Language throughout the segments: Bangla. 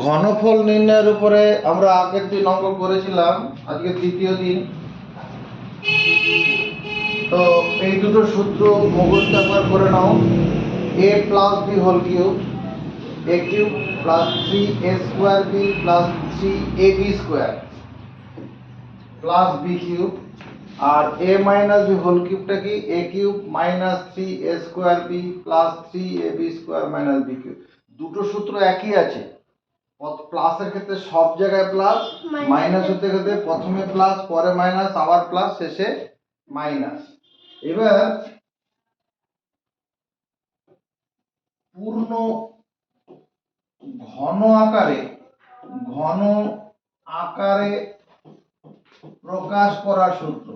ঘনফল নির্ণয়ের উপরে আমরা আগের দিন অঙ্ক করেছিলাম, আজকে তৃতীয় দিন। তো এই দুটো সূত্র মুখস্থ একবার করে নাও। a plus b whole cube, a cube plus 3a square b plus 3ab square plus b cube, আর a মাইনাস বি হোল কিউবটা কি a cube minus 3a square b plus 3ab square minus b cube. দুটো সূত্র একই আছে। প্লাসের ক্ষেত্রে সব জায়গায় প্লাস, মাইনাস হতে ক্ষেত্রে প্রথমে প্লাস পরে মাইনাস আবার প্লাস শেষে মাইনাস। এবার পূর্ণ ঘন আকারে প্রকাশ করার সূত্র,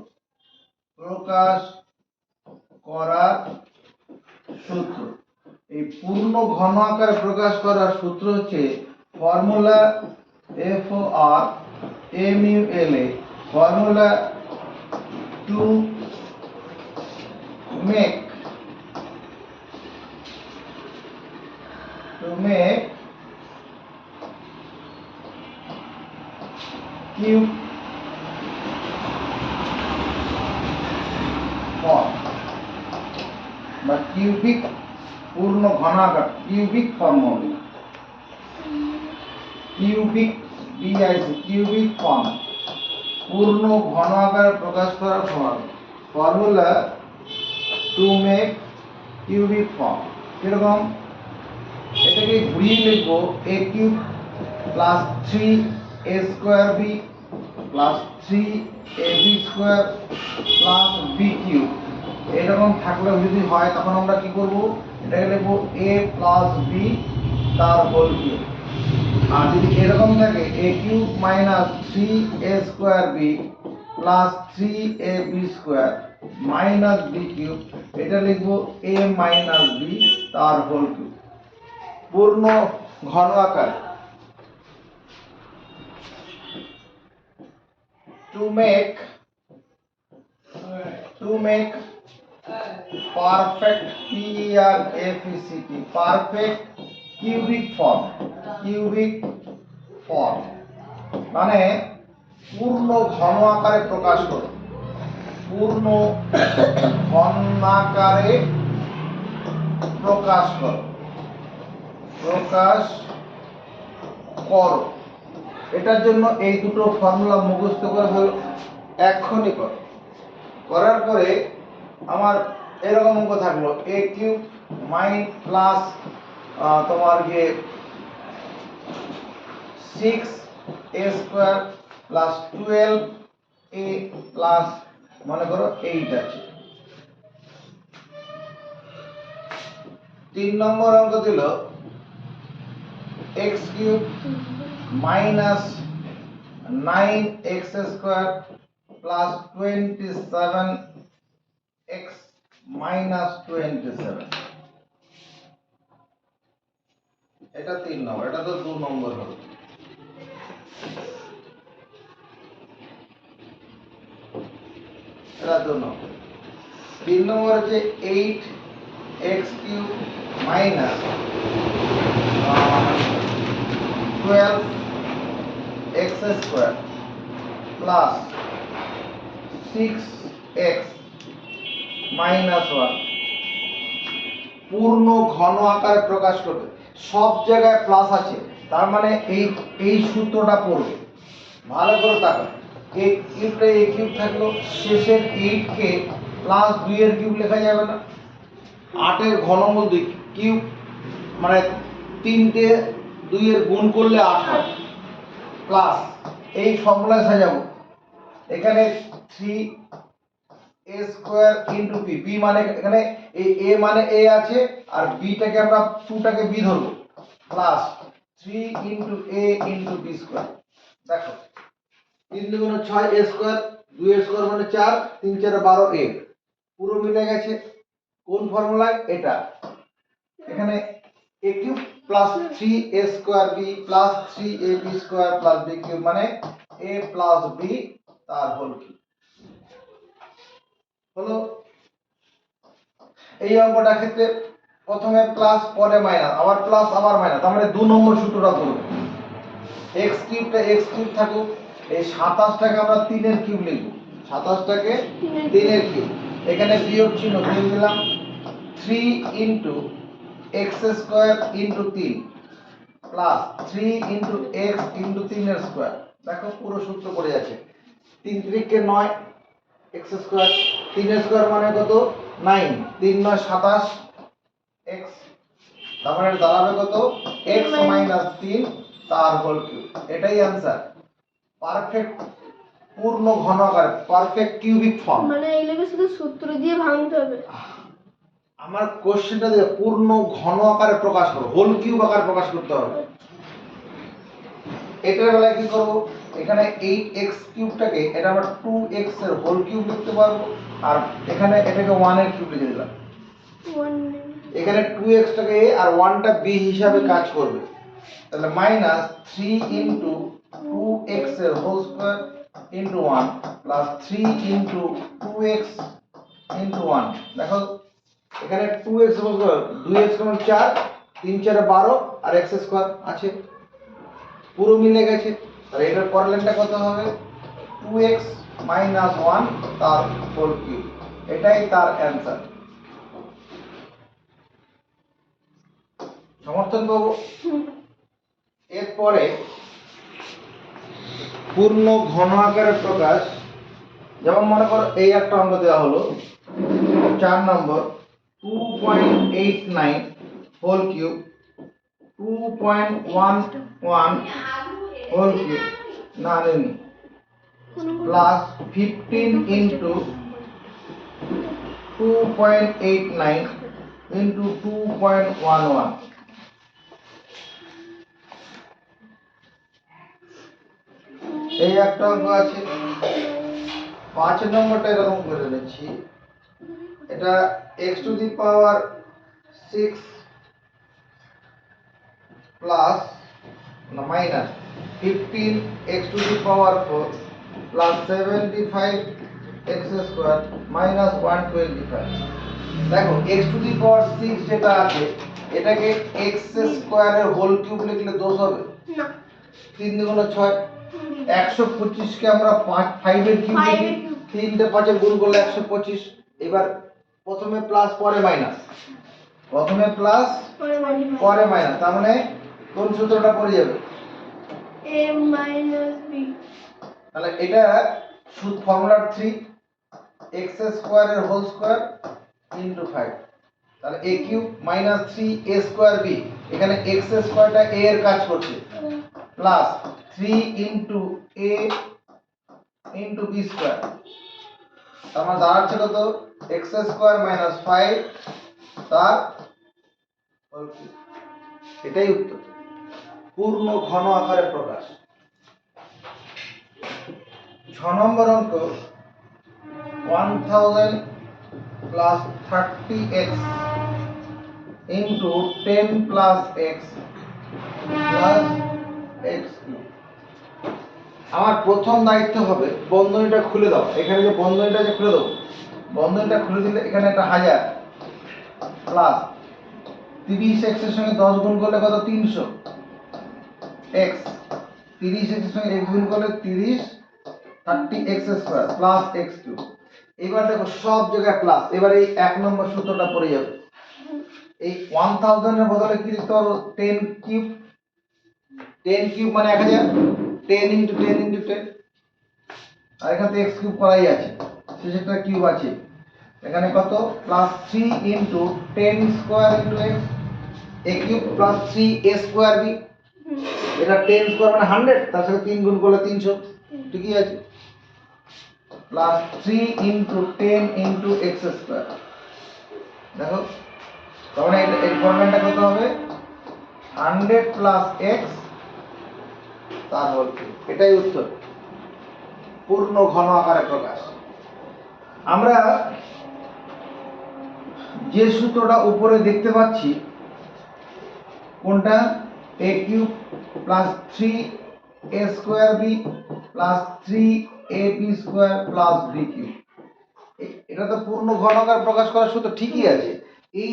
এই পূর্ণ ঘন আকারে প্রকাশ করার সূত্র হচ্ছে formula F O R A mu L A, formula to make cube form বা কিউবিক পূর্ণ ঘনাকার কিউবিক ফর্ম হবে, কিউবিক ফর্ম পূর্ণ ঘন আকারে প্রকাশ করার formula to make cubic form. কিরকম? এটাকে ঘুরিয়ে লিখবো a cube plus 3a square b plus 3ab square plus b cube. এরকম থাকলে যদি হয় তখন আমরা কি করব, এটাকে লিখবো a প্লাস বি তার হোল কিউব। আর যদি এরকম থাকে a cube minus 3a square b plus 3ab square minus b cube, এটা লিখবো a মাইনাস বি তার হোল কিউব। পূর্ণ ঘন আকার to make perfect perfect cubic form মানে পূর্ণ ঘন আকারে প্রকাশ করো, পূর্ণ ঘন আকারে প্রকাশ করো। এটার জন্য এই দুটো ফর্মুলা মুখস্থ করে ফেলো, এক্ষুনি করো। করার পরে আমার এরকম অঙ্ক থাকলো a কিউব প্লাস তোমার যে 6a square plus 12a plus মনে করো 8 আছে। 3 নম্বর অঙ্ক দিল x cube minus 9x square plus 27x minus 27। এটা 3 নম্বর, এটা তো 2 নম্বর হলো। এটা 2 নম্বর। 3 নম্বর হচ্ছে 8x cube minus 12x square plus 6x minus 1। পূর্ণ ঘন আকারে প্রকাশ করবে, সব জায়গায় প্লাস আছে, তার মানে এই সূত্রটা পড়বে। ভালো করে তাকাও, a কিউবটা a কিউব থাকলো, শেষের 8 কে প্লাস 2 এর কিউব লেখা যাবে না? 8 এর ঘনমূল 2 কিউব মানে 3টে 2 এর গুণ করলে 8 হয়, প্লাস এই ফর্মুলায় সাজাবো। এখানে 3a square into b, b মানে এখানে এই a মানে a আছে আর b টাকে আমরা 2টাকে b ধরবো, plus 3 into a into b square. দেখো 3 দুগুণে 6 a স্কয়ার, 2 a স্কয়ার মানে 4, 3 4 12 a, পুরো মিলে গেছে। কোন ফর্মুলায়? এটা। এখানে a cube plus 3a square b plus 3ab square plus b cube মানে a প্লাস b তার হোল কিউব হলো। এই অঙ্কটার ক্ষেত্রে প্রথমে প্লাস পরে মাইনাস, আবার প্লাস আবার মাইনাস, তার মানে 2 নম্বর সূত্রটা করবে। এক্স কিউবটা এক্স কিউব থাকুক, এই 27টাকে আমরা 3 এর কিউব লিখব, 27টাকে 3 এর কিউব, এখানে বিয়োগ চিহ্ন দিয়ে দিলাম 3 into x square into 3 plus 3 into x into 3 এর স্কয়ার। দেখো পুরো সূত্র পড়ে যাচ্ছে, 3 3 9 এক্স স্কয়ার, 3 এর স্কয়ার মানে কত 9, 3 9 27 এক্স, তার মানে দাঁড়াবে কত x মাইনাস 3 তার হোল কিউব। এটাই आंसर, পারফেক্ট পূর্ণ ঘন আকার, পারফেক্ট কিউবিক ফর্ম। মানে এগুলোকে শুধু সূত্র দিয়ে ভাঙতে হবে। আমার কোশ্চেনটা দিয়ে পূর্ণ ঘন আকারে প্রকাশ করো, হোল কিউব আকারে প্রকাশ করতে হবে। এটার বেলায় কি করব, এখানে 8x কিউবটাকে এটা আমরা 2x এর হোল কিউব লিখতে পারবো, আর এখানে এটাকে 1 এর কিউব লিখে দিলাম। এখানে 2x টাকে a আর 1 টা b হিসাবে কাজ করবে, তাহলে মাইনাস 3 ইনটু 2x এর whole square into 1 plus 3 into 2x into 1। দেখো এখানে 2x হোল স্কয়ার, 2x সমান 4, 3 4 12 আর x স্কয়ার আছে, পুরো মিলে গেছে। তাহলে এটার পরেরটা কত হবে 2x মাইনাস 1 তার হোল কিউব। এটাই তার অ্যানসার। সমর্থন পাবো। এরপরে পূর্ণ ঘন আকারের প্রকাশ, যেমন মনে করো এই একটা অঙ্ক দেওয়া হলো 4 নম্বর 2.89 হোল কিউব 2.11 হোল কিউব না নেই প্লাস 15 ইনটু 2.89 ইনটু 2.11। এই একটা অঙ্ক আছে। 5 নম্বরটা এরকম করে নিচ্ছি, এটা x to the power 6 plus না minus 15 x to the power 4 plus 75 x square minus 125। দেখো x টু দি পাওয়ার 6 যেটা আছে এটাকে x স্কয়ারের হোল কিউব লিখলে দোষ হবে না, 3 দুগুণ 6, 125 কে আমরা 5 এর কিউব লিখি, 3 তে 5 এর গুণ করলে 125। এবার প্রথমে প্লাস পরে মাইনাস, প্রথমে প্লাস পরে মাইনাস, তার মানে কোন সূত্রটা পড়ে যাবে a মাইনাস b। তাহলে এটা সূত্র ফর্মুলা 3 x স্কয়ার এর হোল স্কয়ার ইনটু 5, তাহলে a cube minus 3 a square b, এখানে x স্কয়ারটা a এর কাজ করছে, plus 3 into a into b square, তার মানে দাঁড়াচ্ছে কত x স্কয়ার মাইনাস 5 তার হোল কিউব। এটাই উত্তর, পূর্ণ ঘন আকারে প্রকাশ। 6 নম্বর অঙ্ক 1000 plus 30x into 10 plus x plus x cube. আমার প্রথম দায়িত্ব হবে বন্ধনীটা খুলে দাও, এখানে যে বন্ধনীটা যে খুলে দাও, বন্ধনীটা খুলে দিলে এখানে একটা 1000 প্লাস 30x এর সঙ্গে 10 গুণ করলে কত 300 x, 30x এর সঙ্গে x গুণ করলে 30 30x square plus x cube. এবার দেখো সব জায়গায় প্লাস, এবার এই 1 নম্বর সূত্রটা পড়ে যাবে, এই 1000 এর বদলে কি লিখতে পারবো 10 কিউব, 10 কিউব মানে 1000, 10 ইনটু 10 ইনটু 10, আর এখানে তো x কিউব করাই আছে, শেষেরটা কিউব আছে, এখানে কত plus 3 into 10 square into x, a cube plus 3 a square b, এটা 10 স্কয়ার মানে 100, তার সাথে 3 গুণ করলে 300, ঠিকই আছে, plus 3 into 10 into x square. দেখো তাহলে এর ফর্মুলাটা কত হবে 100 প্লাস x তার হোল কিউব। এটাই উত্তর, পূর্ণ ঘন আকারে প্রকাশ। আমরা যে সূত্রটা উপরে দেখতে পাচ্ছি কোনটা a cube plus 3 a square b plus 3ab square plus b cube, এটা তো পূর্ণ ঘন আকার প্রকাশ করার সূত্র ঠিকই আছে। এই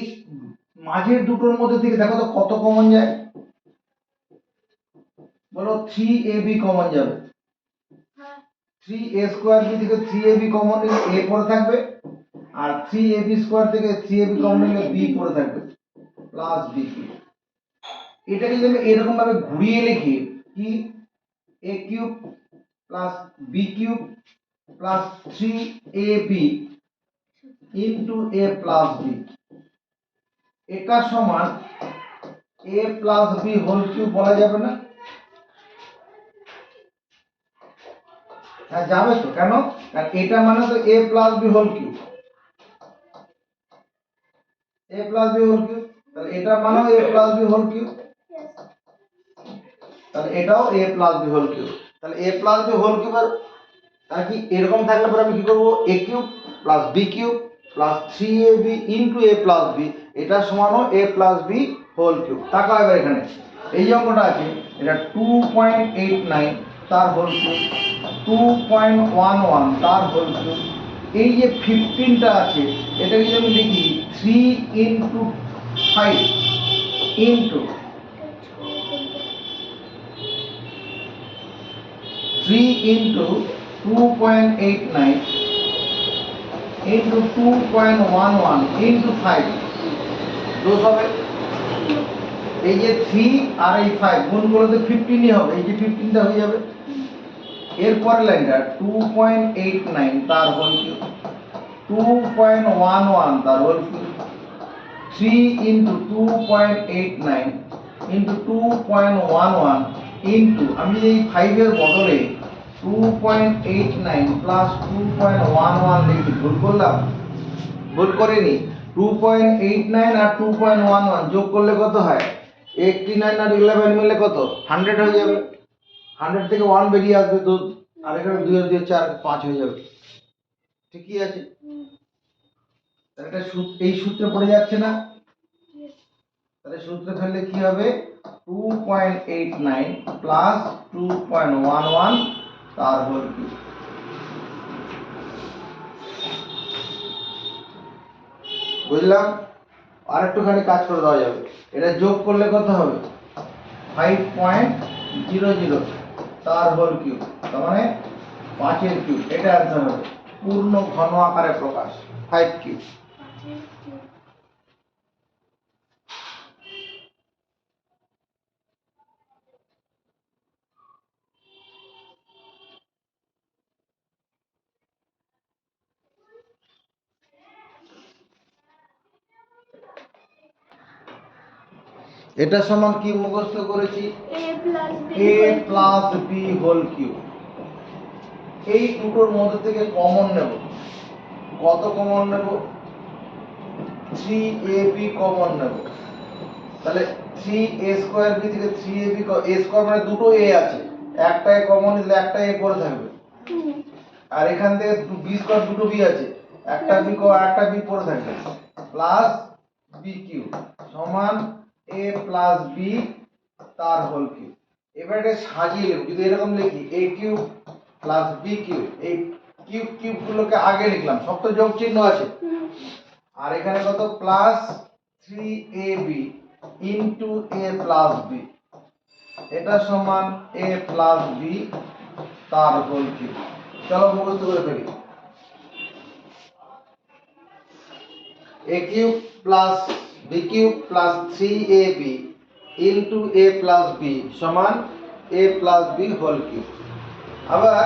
মাঝের দুটোর মধ্যে থেকে দেখো তো কত কমন যায়, বলো 3ab কমন যাবে, হ্যাঁ 3a² থেকে 3ab কমন নিলে a পড়ে থাকবে, আর 3ab² থেকে 3ab কমন নিলে b পড়ে থাকবে প্লাস bq। এটাকে যদি আমি এরকম ভাবে ঘুরিয়ে লিখি কি a³ plus b³ plus 3ab into a plus b, এটা সমান a plus b whole cube বলা যাবে না? হ্যাঁ যাবে তো, কেন? কারণ এটা মানে তো a plus b whole cube, a plus b whole cube, তাহলে এটা মানে a plus b whole cube, তাহলে এটাও a plus b whole cube. তাহলে a plus b whole cube আর তাহলে কি এরকম থাকলে পরে আমি কি করব, a cube plus b cube plus 3ab into a plus b, এটা সমান a plus b whole cube. তাকাও এবার এখানে এই যে অঙ্কটা আছে এটা 2.89 তার হোল কিউব, 2.11 তার হোল কিউব, এই যে 15টা আছে এটা যদি আমি লিখি 3 into 5 into 3 into 2.89 into 2.11 into 5 দোষ হবে, এই যে 3 আর এই 5 গুণ করলে তো 15ই হবে, এই যে 15টা হয়ে যাবে। এরপর লাইনটা 2.89 তার হোল কিউব, 2.11 তার whole cube, 3 into 2.89 into 2.11 into আমি এই 5 এর বদলে 2.89 প্লাস 2.11 লিখি, ভুল করলাম? ভুল করিনি। 2.89 আর 2.11 যোগ করলে কত হয়? 89 আর 11 মিলে কত? 100 হয়ে যাবে। 100 থেকে 1 বেরিয়ে আসবে তো, আর এখানে 2 আর 2 4 5 হয়ে যাবে। ঠিকই আছে। তাহলে এটা এই সূত্রে পড়ে যাচ্ছে না? তাহলে সূত্রে ফেললে কি হবে? 2.89 প্লাস 2.11 তার হোল কিউব। বুঝলাম? আর একটুখানি কাজ করে দেওয়া যাবে, এটা যোগ করলে কত হবে? 5.00 তার হোল কিউব, তার মানে 5 এর কিউব, এটা অ্যান্সার হবে। পূর্ণ ঘন আকারে প্রকাশ 5 কিউব। এটা সমান কি মুখস্থ করেছি? a plus b whole cube. এই দুটোর মধ্যে থেকে কমন নেব, কত কমন নেব? 3ab কমন নেব, তাহলে 3a² b থেকে 3ab, a² মানে দুটো a আছে, একটা a কমন নিলে একটা a পড়ে থাকবে, আর এখান থেকে b² দুটো b আছে, একটা b একটা b পড়ে থাকবে, প্লাস b কিউব সমান a প্লাস b তার হোল কিউব। এবার এটা সাজিয়ে লিখব, যদি এরকম লিখি a cube plus b cube, এই কিউব কিউব গুলোকে আগে লিখলাম, সব তো যোগ চিহ্ন আছে, আর এখানে কত? Plus 3ab into a plus b, এটা সমান a প্লাস b তার হোল কিউব। চলো মুখস্থ করে ফেলি। a cube plus b cube plus 3ab into a plus b সমান a plus b whole cube. আবার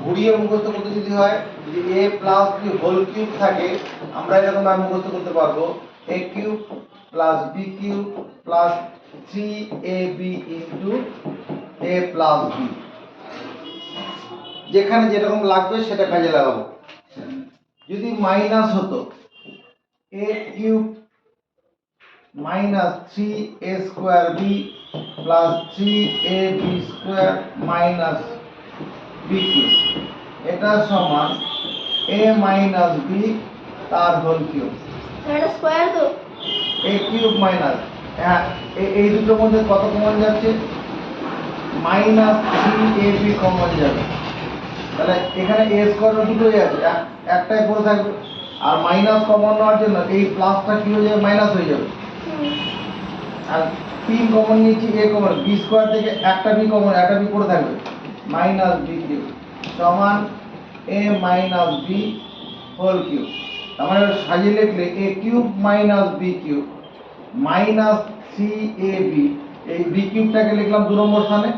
ঘুরিয়ে মুখস্থ করতে যদি হয়, যদি a plus b whole cube থাকে, আমরা এরকম ভাবে মুখস্থ করতে পারবো a cube plus b cube plus 3ab into a plus b। যেখানে যেরকম লাগবে সেটা কাজে লাগাবো। যদি মাইনাস হতো a cube minus 3a² b plus 3ab² minus b cube, এটা সমান a মাইনাস b তার হোল কিউব। এটা স্কয়ার তো? a কিউব মাইনাস, হ্যাঁ এই দুটোর মধ্যে কত কমন যাচ্ছে? মাইনাস 3ab কমন যাবে, তাহলে এখানে a² দুটোই আছে, একটাই পড়ে থাকবে, আর মাইনাস কমন নেওয়ার জন্য এই প্লাসটা কি হয়ে যাবে? মাইনাস হয়ে যাবে, আর তিন কমন নিয়েছি, এ কমন, বি স্কোয়ার থেকে একটা বি কমন, একটা বি পড়ে থাকবে, মাইনাস বি কিউব সমান a minus b whole cube. তার মানে সাজিয়ে লিখলে a cube minus b cube minus three a b, এই বি কিউবটাকে লিখলাম 2 নম্বর স্থানে,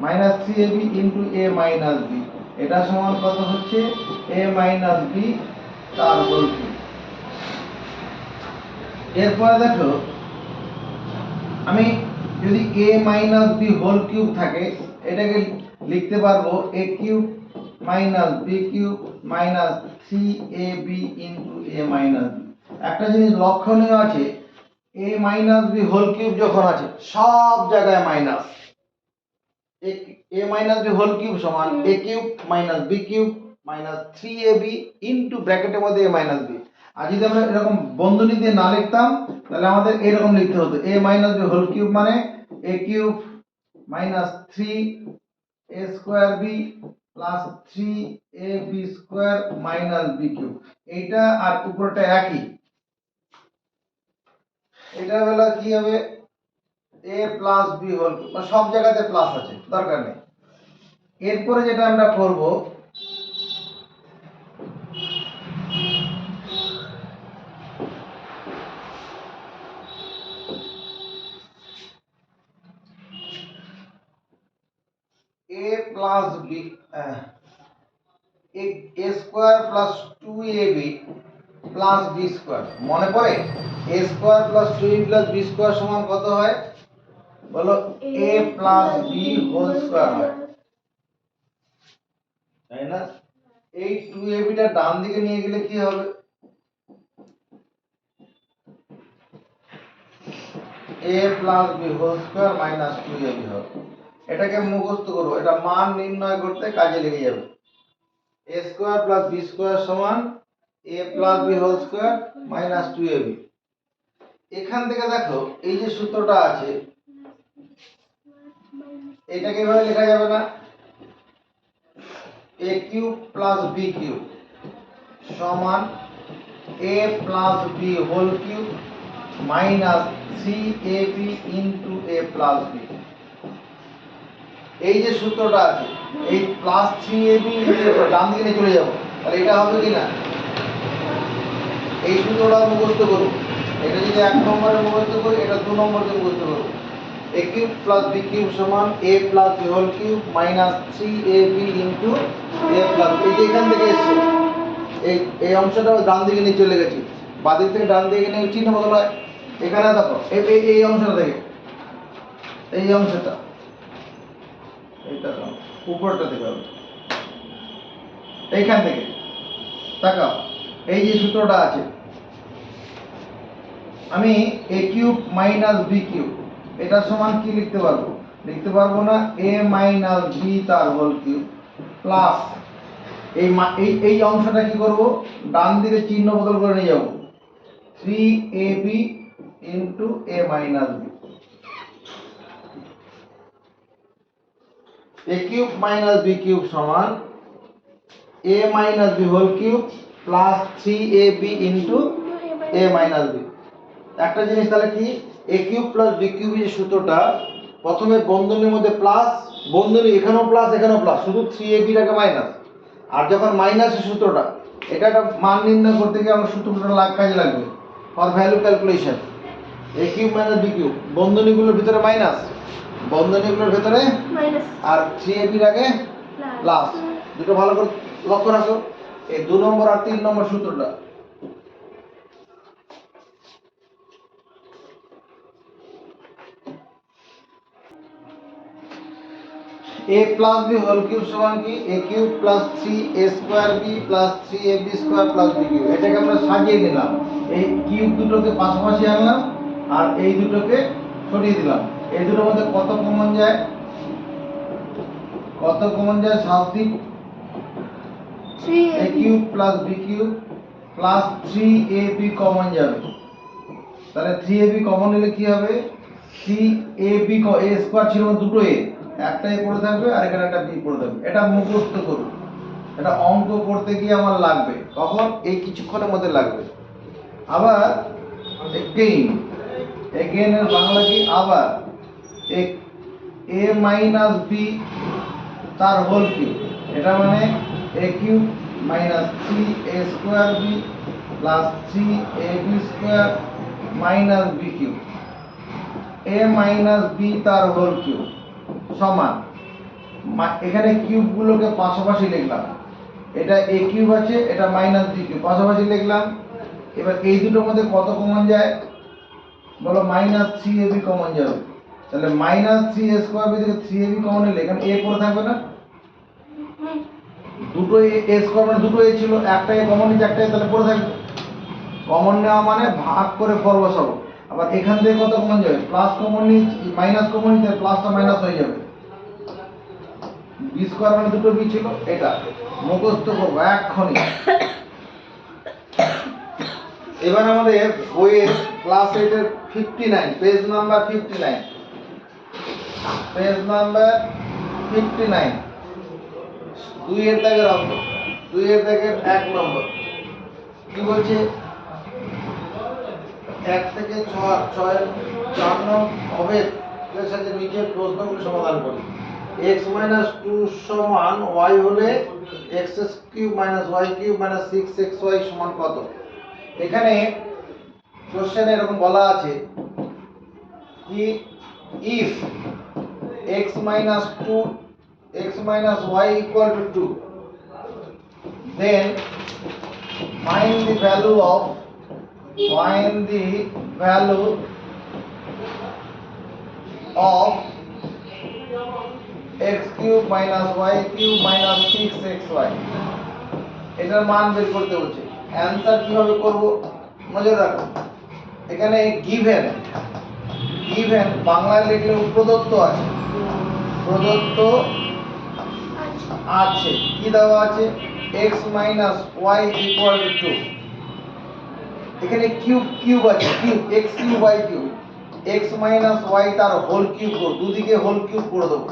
minus three a b into a minus b, এটা সমান কত হচ্ছে এ মাইনাস বি তার হোল কিউব। এরপরে দেখো আমি যদি a minus b whole cube থাকে এটাকে লিখতে পারবো a cube minus b cube minus three a b into a minus b. একটা জিনিস লক্ষণীয় আছে, a minus b whole cube যখন আছে সব জায়গায় minus, a minus b whole cube সমান a cube minus b cube minus three a b into ব্র্যাকেটের মধ্যে এ মাইনাস বি। আর যদি আমরা এরকম বন্ধনী দিয়ে না লিখতাম তাহলে আমাদের এরকম লিখতে হতো a minus b whole cube মানে a cube minus three a square b plus three a b square minus b cube. এইটা আর উপরটা একই, এটা হলো কি হবে a plus b whole cube, সব জায়গাতে প্লাস আছে দরকার নেই। এরপরে যেটা আমরা করব এ plus B A square plus two a B plus b square, মনে পড়ে এ স্কোয়ার প্লাস টু এ প্লাস বি স্কোয়ার সমান কত হয় বলো এ প্লাস বি হোল স্কোয়ার হয়, তাই না? এই টু এ বিটা ডান দিকে নিয়ে গেলে কি হবে a plus b whole square minus two a b হবে। এটাকে মুখস্থ করবো, এটা মান নির্ণয় করতে কাজে লেগে যাবে। A square plus b square সমান a plus b whole square minus two a b. এখান থেকে দেখো এই যে সূত্রটা আছে এটাকে এভাবে লেখা যাবে না, a cube plus b cube সমান a plus b whole cube minus three a b into a plus b. এই যে সূত্রটা আছে এই প্লাস থ্রি এ বি ডান দিকে নিয়ে চলে যাবো, তাহলে এটা হবে কি না, এই সূত্রটা মুখস্থ করবো। এটা যদি 1 নম্বরে মুখস্থ করি এটা 2 নম্বরে মুখস্থ করবো, a cube plus b cube সমান a plus b whole cube minus three a b into a plus, এই যে এখান থেকে এসছে এই অংশটা ডান দিকে নিয়ে চলে গেছি, বাদিক থেকে ডান দিকে নিয়ে চিহ্ন বদল হয়। এখানে দেখো এই অংশটা থেকে এই অংশটা এইটা উপরটা থেকে হবে, এইখান থেকে তাকাও এই যে সূত্রটা আছে আমি এ কিউব মাইনাস বি কিউব এটা সমান কি লিখতে পারবো, লিখতে পারবো না এ মাইনাস বি তার হোল কিউব প্লাস এই অংশটা কি করব ডান দিকে চিহ্ন বদল করে নিয়ে যাব three a b into a minus b. A cube minus b cube সমান a minus b whole cube plus three a b into a minus b. একটা জিনিস তাহলে কি a cube plus b cube যে সূত্রটা প্রথমে বন্ধনীর মধ্যে প্লাস, বন্ধনী এখানেও প্লাস এখানেও প্লাস, শুধু থ্রি এ বিটাকে মাইনাস, আর যখন মাইনাসের সূত্রটা এটা একটা মান নির্ণয় করতে গিয়ে আমার সূত্রটা কাজে লাগবে for value calculation. A cube minus b cube বন্ধনীগুলোর ভিতরে মাইনাস, বন্ধনীগুলোর ভিতরে মাইনাস আর থ্রি এ বির আগে প্লাস, দুটো ভালো করে লক্ষ্য রাখো এই 2 নম্বর আর 3 নম্বর সূত্রটা। a plus b whole cube সমান কি a cube plus 3a square b plus 3ab square plus b cube. এটাকে আমরা সাজিয়ে নিলাম, এই কিউব দুটোকে পাশাপাশি আনলাম আর এই দুটোকে সরিয়ে দিলাম। এই দুটোর মধ্যে কত কমন যায়, কত কমন যায় সাবদ্বীপ, a cube plus b cube plus 3ab common যাবে, তাহলে 3ab কমন নিলে কি হবে 3ab a স্কয়ার ছিল দুটো a, একটা এ পড়ে থাকবে আর এখানে একটা বি পড়ে থাকবে। এটা মুখস্থ করুন, এটা অঙ্ক করতে গিয়ে আমার লাগবে, কখন এই কিছুক্ষণের মধ্যে লাগবে। আবার এগেইন এগেন এর বাংলা কি আবার এ মাইনাস বি তার হোল কিউব, এটা মানে a cube minus 3a square b plus 3ab square minus b cube, a minus b তার হোল কিউব সমান, এখানে কিউব গুলোকে পাশাপাশি লিখলাম, এটা এ কিউব আছে, এটা মাইনাস বি কিউব পাশাপাশি লিখলাম। এবার এই দুটোর মধ্যে কত কমন যায় বলো, মাইনাস 3ab কমন যাবে, তাহলে মাইনাস 3a স্কয়ার বি থেকে 3ab কমন নিলে এখানে a পড়ে থাকবে না, হুম। দুটো এ স্কয়ার মানে দুটো এ ছিল, একটা এ কমন নিচ্ছে, একটা এ তাহলে পড়ে থাকবে। কমন নেওয়া মানে ভাগ করে পর বসাবো। আবার এখান থেকে কত কমন যাবে, প্লাস কমন নিচ্ছে, মাইনাস কমন নিতে প্লাসটা মাইনাস হয়ে যাবে। বি স্কয়ার মানে দুটো বি ছিল, এটা মুখস্থ করবো এক্ষুনি। এবার আমাদের বইয়ের ক্লাস 8 এর 59 পেজ নাম্বার 59, পেজ নাম্বার 59 2 এর দাগের অঙ্ক, 2 এর দাগের 1 নম্বর কি বলছে, 1 থেকে 6 4 নং অবেদ এর সাথে নিচের প্রশ্নগুলো সমাধান করি। x 2 সমান y হলে x cube y cube 6xy সমান কত? এখানে কোশ্চেনে এরকম বলা আছে কি if x 2 x y equal to 2, then find the value of x cube y cube 6xy, এটার মান বের করতে বলছে। অ্যানসার কিভাবে করব নজর রাখো, এখানে গিভেন বাংলায় লিখলে প্রদত্ত আছে, প্রদত্ত আছে, কি দেওয়া আছে x y equal to 2, এখানে কিউব আছে, x cube y cube, x y তার হোল কিউব করব, দুদিকে হোল কিউব করে দেব।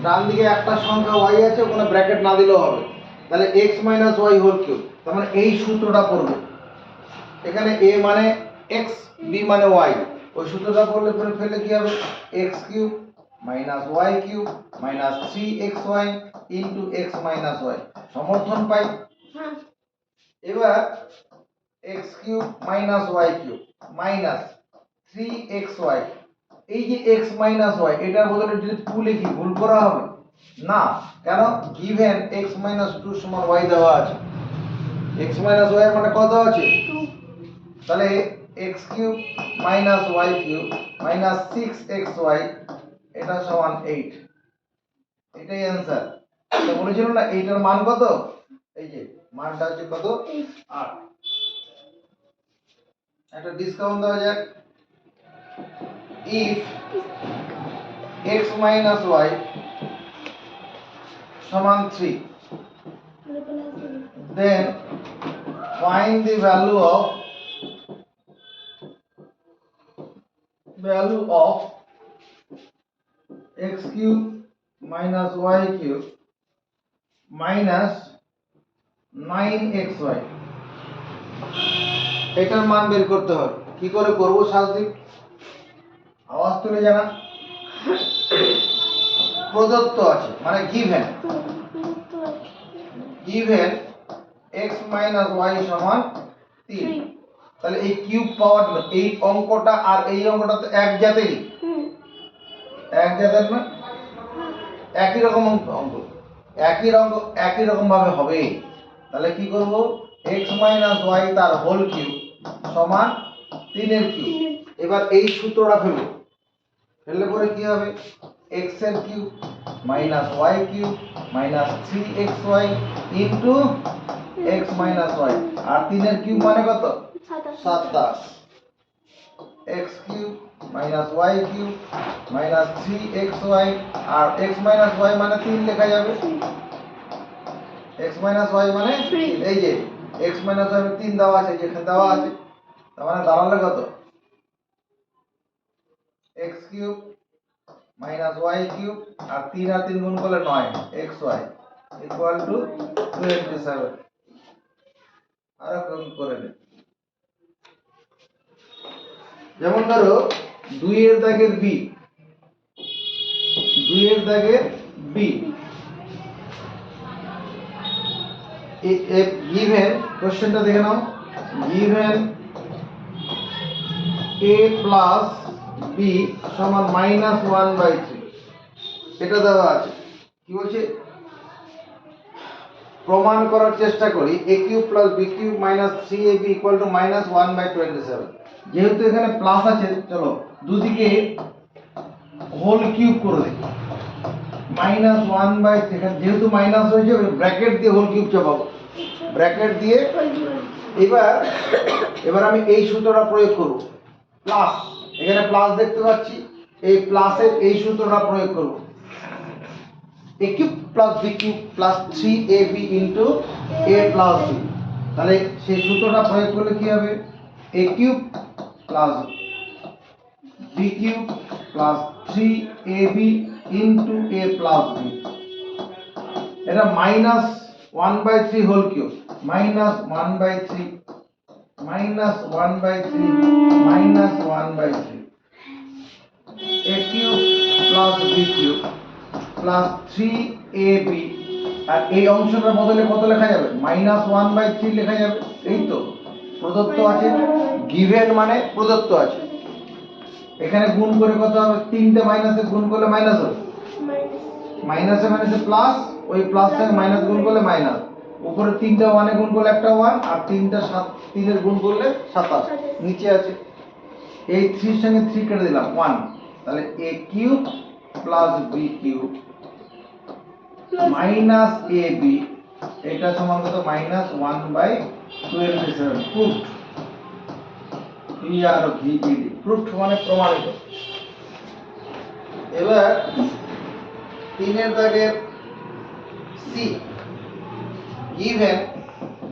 ডান দিকে একটা সংখ্যা y আছে, ওখানে ব্র্যাকেট না দিলেও হবে, তাহলে x y হোল কিউব, তার মানে এই সূত্রটা পড়বে। এখানে a মানে x, b মানে y, ওই সূত্রটা পড়লে পরে ফেলে কি হবে, x cube y cube 3xy into x y, সমর্থন পাই। হ্যাঁ। এবার x cube y cube 3xy, এই যে x y এটার বদলে যদি 2 লিখি ভুল করা হবে না, কেন গিভেন x 2 সমান y দেওয়া আছে, x y এর মানে কত আছে 2, তাহলে x cube y cube 6xy এটা সমান 8, এটাই অ্যানসার। তো বলেছিল না এইটার মান কত, এই যে মানটা হচ্ছে কত 8। একটা ডিসকাউন্ট দেওয়া যাক, if x y সমান 3, then find the value of x cube y cube 9xy, এটার মান বের করতে হবে। কি করে করব শাস্ত্রিক, আওয়াজ তুলে জানা, প্রদত্ত আছে মানে গিভেন x y সমান 3, তাহলে এই কিউব পাওয়ার জন্য এই অঙ্কটা আর এই অঙ্কটা তো এক জাতেরই, এক জাতের না, একই রকম অঙ্ক, একই রকম ভাবে হবে। তাহলে কি করব, x y তার হোল কিউব সমান 3 এর কিউব, এবার এই সূত্রটা ফেললে পরে কি হবে, x এর cube y cube 3xy into x y, আর 3 এর কিউব মানে কত 27, x cube y cube 3xy, আর x y মানে 3 লেখা যাবে, x y মানে 3, এই যে x y মানে 3 দেওয়া আছে, যেখানে দেওয়া আছে, তার মানে দাঁড়ালো কত x কিউব y কিউব, আর 3 আর 3 গুণ করলে 9 xy ইকুয়াল টু 27। আর গুণ করে দিন, যেমন ধরো 2 এর দাগের বি, 2 এর দাগের বি গিভেন, কোশ্চেনটা দেখে নাও, গিভেন a প্লাস বি সমান -1/3, এটা দেওয়া আছে। কি বলছে, প্রমাণ করার চেষ্টা করি a cube plus b cube minus 3ab equal to -1/27। যেহেতু এখানে প্লাস আছে, চলো দুদিকে হোল কিউব করে দিই। -1/3, যেহেতু মাইনাস হয়েছে ব্র্যাকেট দিয়ে হোল কিউব চাপাবো, ব্র্যাকেট দিয়ে। এবার আমি এই সূত্রটা প্রয়োগ করব, প্লাস, এখানে প্লাস দেখতে পাচ্ছি, এই প্লাসের এই সূত্রটা প্রয়োগ করব, a cube plus b cube plus 3ab into a plus b। তাহলে সেই সূত্রটা প্রয়োগ করলে কি হবে, a cube plus b cube plus 3ab into a plus b। এটা -1/3 whole cube, -1/3 -1/3 a cube plus b cube plus 3ab, আর এই অংশটার বদলে কত লেখা যাবে, -1/3 লেখা যাবে। এই তো প্রদত্ত আছে, গিভেন মানে প্রদত্ত আছে। এখানে গুণ করে কত হবে, তিনটে মাইনাসে গুণ করলে মাইনাস হবে, মাইনাসে মাইনাসে প্লাস, ওই প্লাসটাকে মাইনাস গুণ করলে মাইনাস, উপরে তিনটা ওয়ানে গুণ করলে একটা ওয়ান, আর তিনটা 3 গুণ করলে 27, নিচে আছে এই 3 এর সঙ্গে 3 কেটে দিলাম 1, তাহলে a cube plus b cube minus ab, এটা সমান কত, -1/27। প্রুফড, প্রুফড মানে প্রমাণিত। এবার 3 এর দাগের সি,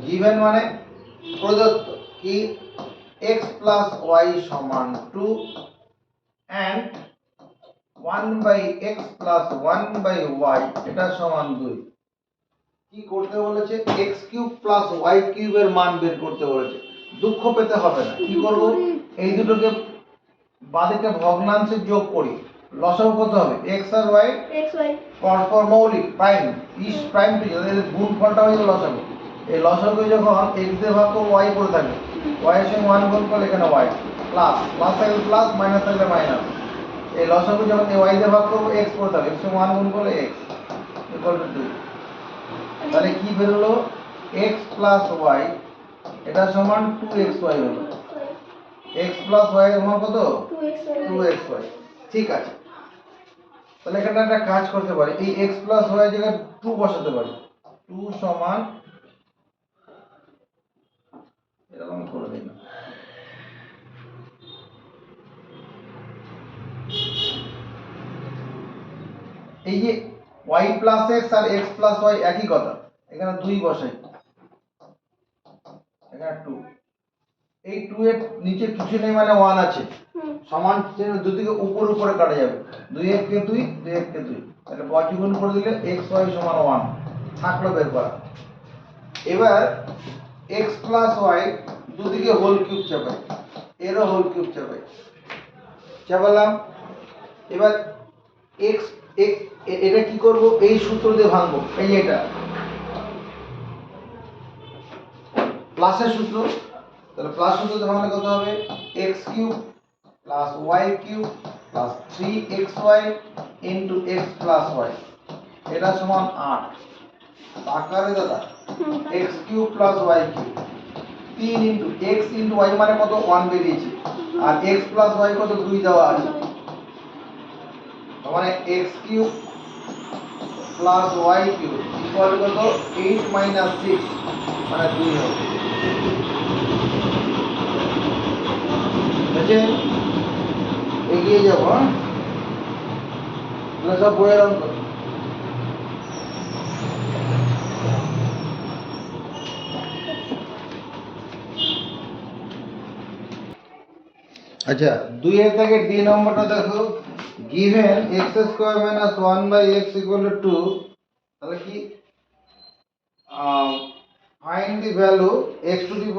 গিভেন মানে প্রদত্ত, কি x প্লাস y সমান 2 and 1/x প্লাস 1/y এটা সমান 2। কি করতে বলেছে, x কিউব প্লাস y কিউবের মান বের করতে বলেছে। দুঃখ পেতে হবে না, কি করব, এই দুটোকে বাদিকে ভগ্নাংশে যোগ করি, লসাগু কত হবে, x আর y পরপর মৌলিক প্রাইম, ইস প্রাইম টু, এর গুণফলটা হয়ে যাবে লসাগু। এই লসাগু যখন x দিয়ে ভাগ করব y পড়ে থাকবে, y এর সঙ্গে 1 গুণ করলে এখানে y, প্লাস প্লাস থাকলে প্লাস, মাইনাস থাকলে মাইনাস। এই লসাগু যখন এই y দিয়ে ভাগ করব x পড়ে থাকবে, x সঙ্গে 1 গুণ করলে x ইকুয়াল টু 2। তাহলে কি বেরোলো, x প্লাস y এটা সমান 2xy হলো, x প্লাস y এর মান কত, 2xy। ঠিক আছে, তাহলে এখানে একটা কাজ করতে পারি, এই x প্লাস y এর জায়গায় 2 বসাতে পারি, 2 সমান এরকম করে দিই না, এই যে y প্লাস x আর x প্লাস y একই কথা, এখানে 2 বসাই, এখানে 2, এই 2 এর নিচে কিছু নেই মানে 1 আছে, সমান চিহ্ন দুদিকে উপর উপরে কাটা যাবে, 2 1 কে 2, 2 1 কে 2, তাহলে বর্গমূল করে দিলে x y সমান 1 থাকলো বের করা। এবার x প্লাস y দুদিকে হোল কিউব চাপাই, এরও হোল কিউব চাপাই, চাপালাম। এবার x এটা কি করব, এই সূত্র দিয়ে ভাঙবো, এই এটা প্লাসের সূত্র, তাহলে প্লাস সূত্র দিয়ে ভাঙলে কত হবে, x cube plus y cube plus 3xy into x plus y, এটা সমান 8। আকারে দাদা x cube plus y cube 3 into x into y মানে কত, 1 বেরিয়েছে, আর x প্লাস y কত, 2 দেওয়া আছে, মানে x cube plus y cube equal কত, 8 মাইনাস 6 মানে 2 হবে। বুঝছেন, এগিয়ে যাবো, তাহলে সব বইয়ের অঙ্ক। আচ্ছা 2 এর থেকে ডি নম্বরটা দেখো, গিভেন x² - 1/x = 2, তাহলে কি, find the value x⁻⁶ -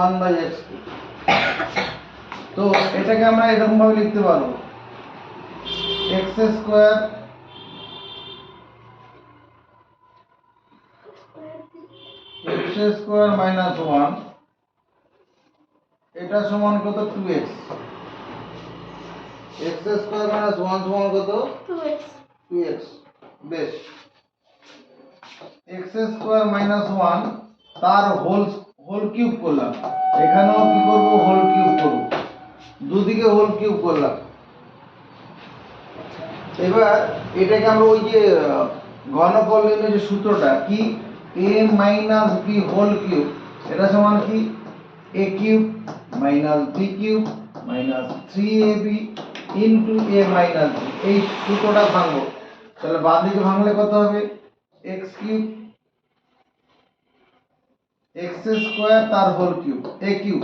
1/x, তো এটাকে আমরা এরকম ভাবে লিখতে পারবো এক্স স্কোয়ার মাইনাস ওয়ান এটা সমান কত 2x x square minus one সমান কত 2x 2x বেশ এক্স স্কোয়ার মাইনাস ওয়ান তার হোল কিউব করলাম এখানেও কি করব হোল কিউব করব দুদিকে হোল কিউব করলাম এবার এটাকে আমরা ওই যে ঘনফল নির্ণয়ের যে সূত্রটা কি a minus b whole cube এটা সমান কি a cube minus b cube minus 3ab into a minus b এই সূত্রটা ভাঙবো তাহলে বাম দিকে ভাঙলে কত হবে x কিউব x স্কয়ার তার whole cube a cube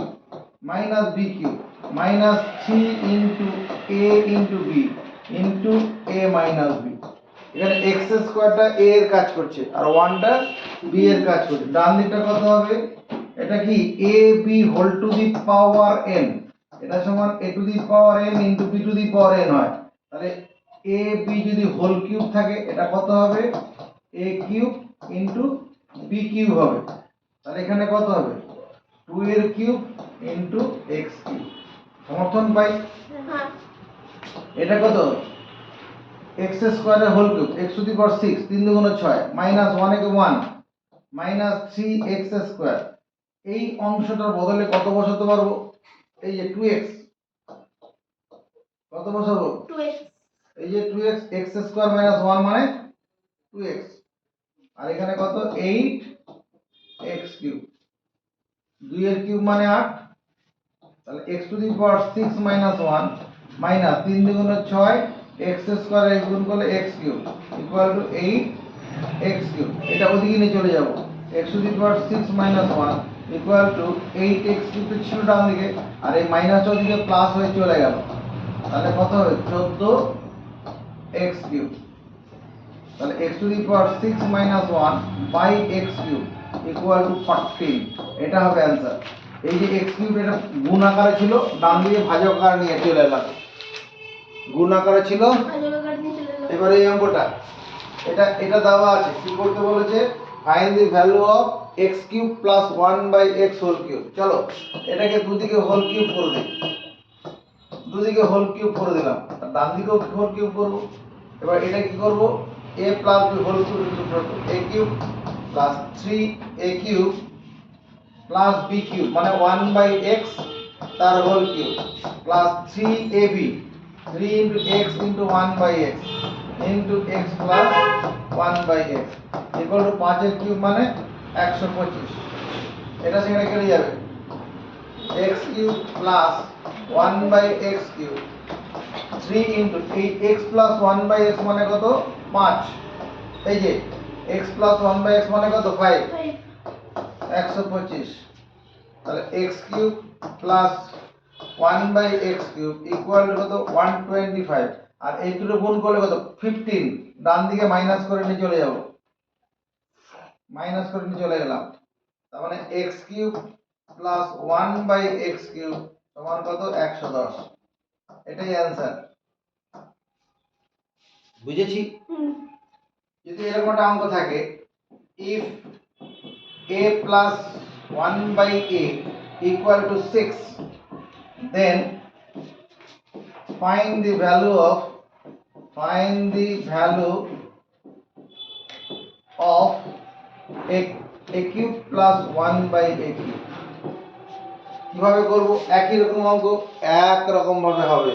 minus b cube minus 3 into a into b into a minus b এখানে x স্কয়ারটা a এর কাজ করছে আর 1টা b এর কাজ করছে ডান দিকটা কত হবে এটা কি ab whole to the power n এটা সমান a to the power n into b to the power n হয় তাহলে ab যদি হোল কিউব থাকে এটা কত হবে a cube into b cube হবে তাহলে এখানে কত হবে 2 এর কিউব ইনটু x কিউব সমর্থন পাই হ্যাঁ এটা কত x স্কয়ারের whole cube x to the power 6 3 দুগুণ 6 মাইনাস 1 একে 1 মাইনাস 3x স্কয়ার এই অংশটার বদলে কত বসাতে পারবো এই যে 2x কত বসাবো 2x এই যে 2x x স্কয়ার মাইনাস 1 মানে 2x আর এখানে কত 8x কিউব 2 এর কিউব মানে 8 তাহলে x to the power 6 minus 1 minus 3 দুগুণ 6 x স্কয়ার এর গুণ করলে x cube equal two 8x cube এটা ওদিকে নিয়ে চলে যাব x to the power 6 minus 1 equal to 8x cube ছিল ডান দিকে আর এই মাইনাসটা ওদিকে প্লাস হয়ে চলে গেল তাহলে কত হবে 14x কিউব তাহলে x to the power 6 minus 1 by x cube equal to 14 এটা হবে অ্যানসার এই যে x কিউব এটা গুণ আকারে ছিল ডান দিকে ভাজক আকারে নিয়ে চলে এলাম গুণ আকারে ছিল ভাজক আকার নিয়ে চলে এলাম এবারে এই অঙ্কটা এটা দেওয়া আছে কি করতে বলেছে find the value of x cube plus 1 by x whole cube চলো এটাকে দুদিকে হোল কিউব করে দিই দুদিকে হোল কিউব করে দিলাম আর ডান দিকেও হোল কিউব করব এবার এটা কি করব a plus b whole cube equal to a cube plus 3a cube plus b cube মানে 1 বাই x তার whole cube plus 3ab 3 into x into 1 by x into x plus 1 by x equal to 5 এর কিউব মানে 125 এটা সেখানে কেটে যাবে x cube plus 1 by x cube 3 into এই x plus 1 by x মানে কত 5 এই যে x plus 1 by x মানে কত 5 125 তাহলে x cube plus 1 by x cube equal to কত 125 আর এই দুটো গুণ করলে কত 15 ডান দিকে মাইনাস করে নিয়ে চলে যাব মাইনাস করে নিয়ে চলে গেলাম তার মানে x cube plus 1 by x cube সমান কত 110 এটাই অ্যানসার বুঝেছি যদি এরকম একটা অঙ্ক থাকে if a plus 1 by a equal to 6 then find the value of a cube plus 1 by a cube কিভাবে করব একই রকম অঙ্ক এক রকম ভাবে হবে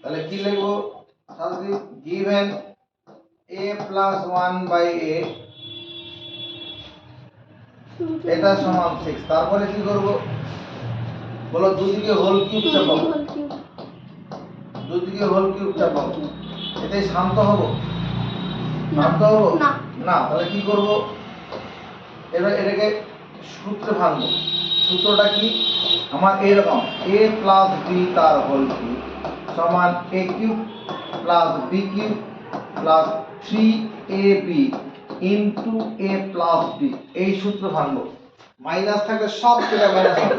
তাহলে কি লিখব সাথে given a plus 1 by a এটা সমান 6 তারপরে কি করব বলো দুদিকে হোল কিউব চাপাবো দুদিকে হোল কিউব চাপাবো এটাই শান্ত হব শান্ত হব না না তাহলে কি করব এবার এটাকে সূত্রে ভাঙবো সূত্রটা কি আমার এরকম a প্লাস b তার হোল কিউব সমান a cube plus b cube plus 3ab into a plus b এই সূত্র ভাঙবো মাইনাস থাকলে সব কেটে মাইনাস হবে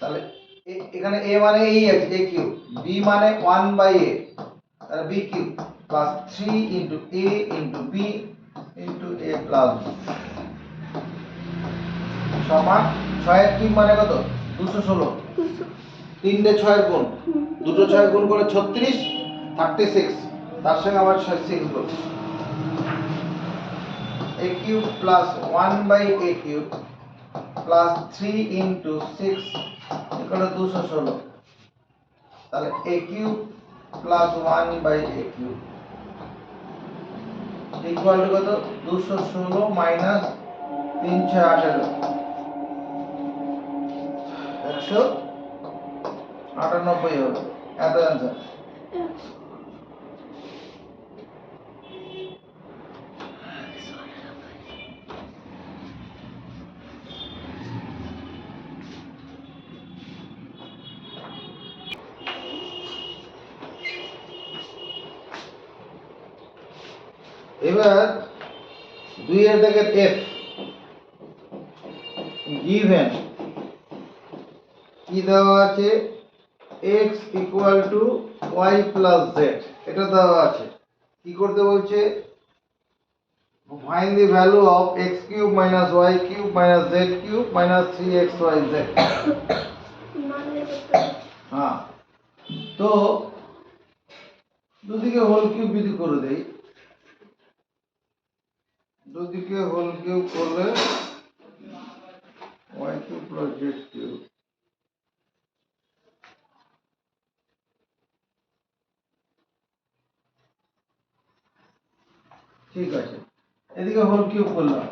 তাহলে এখানে a মানে এই আছে a কিউব, b মানে 1 বাই a, তাহলে b cube plus 3 into a into b into a plus b সমান 6 এর কিউব মানে কত? 216। তিনটে 6 এর গুণ, দুটো 6 এর গুণ করলে 36, 36, তার সঙ্গে আবার 6 গুণ, a cube plus 1 by a cube plus 3 into 6 equal 216। তাহলে a cube plus 1 by a cube equal to কত? 216 মাইনাস 3 6 18, 198 হবে। এত অ্যান্সার। এবার 2 এর দাগের f given কি দেওয়া আছে? x equal to y plus z, এটা দেওয়া আছে। কি করতে বলছে? Find the value of x cube minus y cube minus z cube minus 3xyz। হ্যাঁ, তো দুদিকে হোল কিউব যদি করে দেই, দুদিকে হোল কিউব করলে y cube plus z cube ঠিক আছে। এদিকে হোল কিউব করলাম,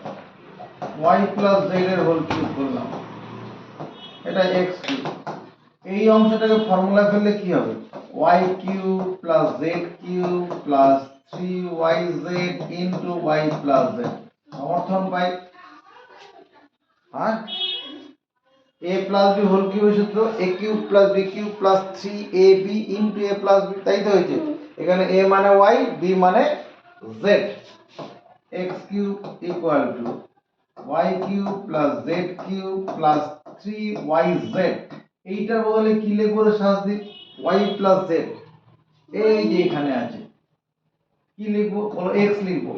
y প্লাস z এর হোল কিউব করলাম, এটা x কিউব। এই অংশটাকে ফর্মুলা ফেললে কি হবে? y cube plus z cube plus 3yz into y plus z সমর্থন পাই। হ্যাঁ, a প্লাস b হোল কিউবের সূত্র a cube plus b cube plus 3ab into a plus b, তাই তো হয়েছে। এখানে a মানে y, b মানে z, x cube equal two y cube plus z cube plus 3yz। এইটার বদলে কি লিখবো রে শাস্তি? y প্লাস z, এই যে এখানে আছে, কি লিখবো বলো? x লিখবো,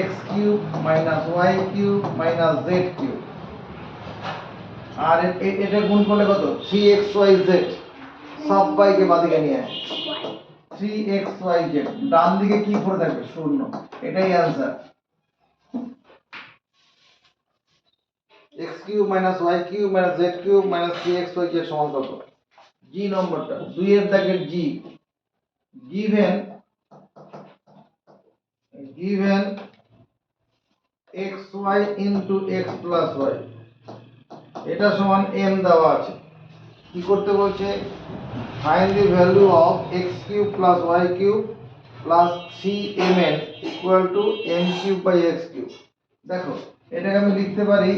x cube minus y cube minus z cube, আর এটা গুণ করলে কত? 3xyz, সব বাইকে বাদিকে নিয়ে আয়, 3xyz, ডান দিকে কি পড়ে থাকবে? শূন্য। এটাই answer. x cube minus y cube minus z cube minus 3xyz সমান কত? জি নম্বরটা 2 এর দাগের জি, given xy into x plus y, এটা সমান m দেওয়া আছে। কি করতে বলছে? Find the value of x cube plus y cube plus 3mn equal to m cube by x cube. দেখো, এটাকে আমি লিখতে পারি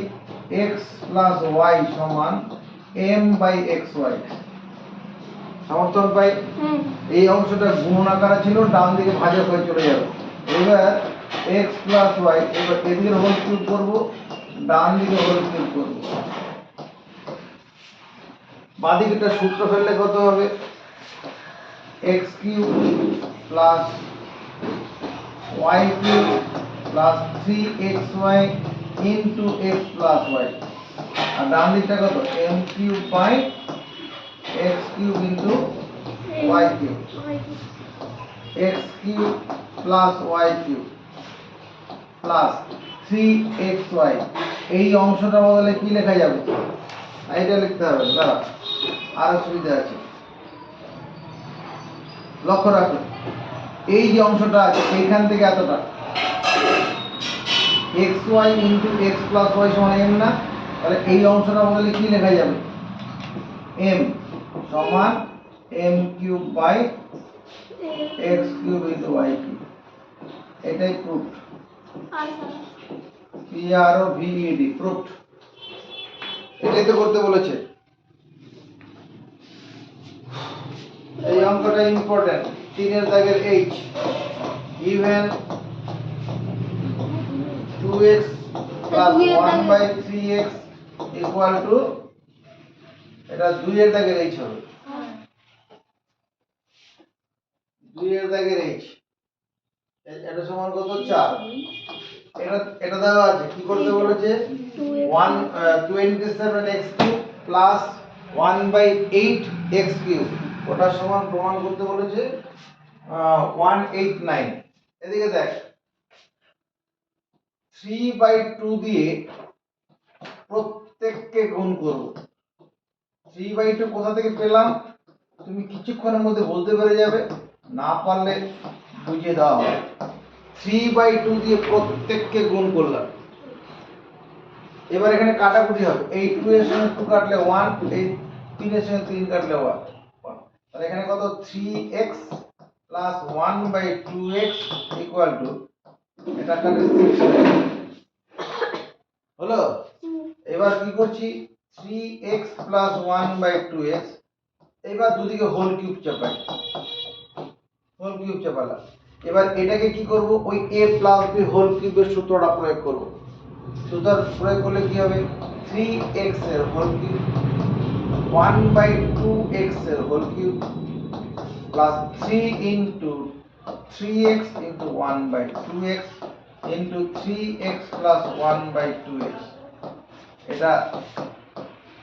x প্লাস y সমান m বাই xy, সমর্থন পাই। এই অংশটা গুণন আকারে ছিল, ডান দিকে ভাজক হয়ে চলে যাবে। এবার x প্লাস y, এবার এদিকে হোল কিউব করব, ডান দিকে হোল কিউব করব। বাদিকেটা সূত্র ফেললে কত হবে? x cube plus y cube plus 3xy into x plus y, আর ডান দিকটা কত? m cube by x cube into y cube, x cube plus y cube plus 3xy। এই অংশটা বদলে কি লেখা যাবে? এইটা লিখতে হবে। দাঁড়া, আরো সুবিধা আছে, লক্ষ্য রাখো। এই যে অংশটা আছে এইখান থেকে এতটা xy into x plus y সমান m না? তাহলে এই অংশটা বদলে কি লেখা যাবে? m সমান m cube by x cube into y cube. এটাই প্রুফ, PROVED, প্রুফ। এটাই তো করতে বলেছে। এই অঙ্কটা ইম্পর্টেন্ট। 3 এর দাগের h, given 2x plus 1 by 3x equal to এটা 2 এর দাগের h হবে, হ্যাঁ 2 এর দাগের h, এটা সমান কত 4। এটা এটা দেওয়া আছে, কি করতে বলেছে 27x³ প্লাস 1/8x³ ওটা সমান প্রমাণ করতে বলেছে 189। এদিকে দেখ 3/2 দিয়ে প্রত্যেককে গুণ করব। 3/2 কোথা থেকে পেলাম তুমি কিছুক্ষণের মধ্যে বলতে পেরে যাবে, না পারলে বুঝিয়ে দেওয়া হবে। 3/2 দিয়ে প্রত্যেককে গুণ করলাম। এবার এখানে কাটাকুটি হবে, এই 2 এর সঙ্গে 2 কাটলে 1, এই 3 এর সঙ্গে 3 কাটলে 1। তাহলে এখানে কত 3x plus 1/2x equal to, এটা কাটলে 6 হলো। এবার কি করছি 3x প্লাস 1/2x, এবার দুদিকে হোল কিউব চাপাই, হোল কিউব চাপালাম। এবার এটাকে কি করব, ওই a প্লাস b হোল কিউবের সূত্রটা প্রয়োগ করব। সূত্র প্রয়োগ করলে কি হবে 3x এর হোল কিউব 1/2x এর whole cube plus 3 into 3x into 1/2x into 3x plus 1/2x, এটা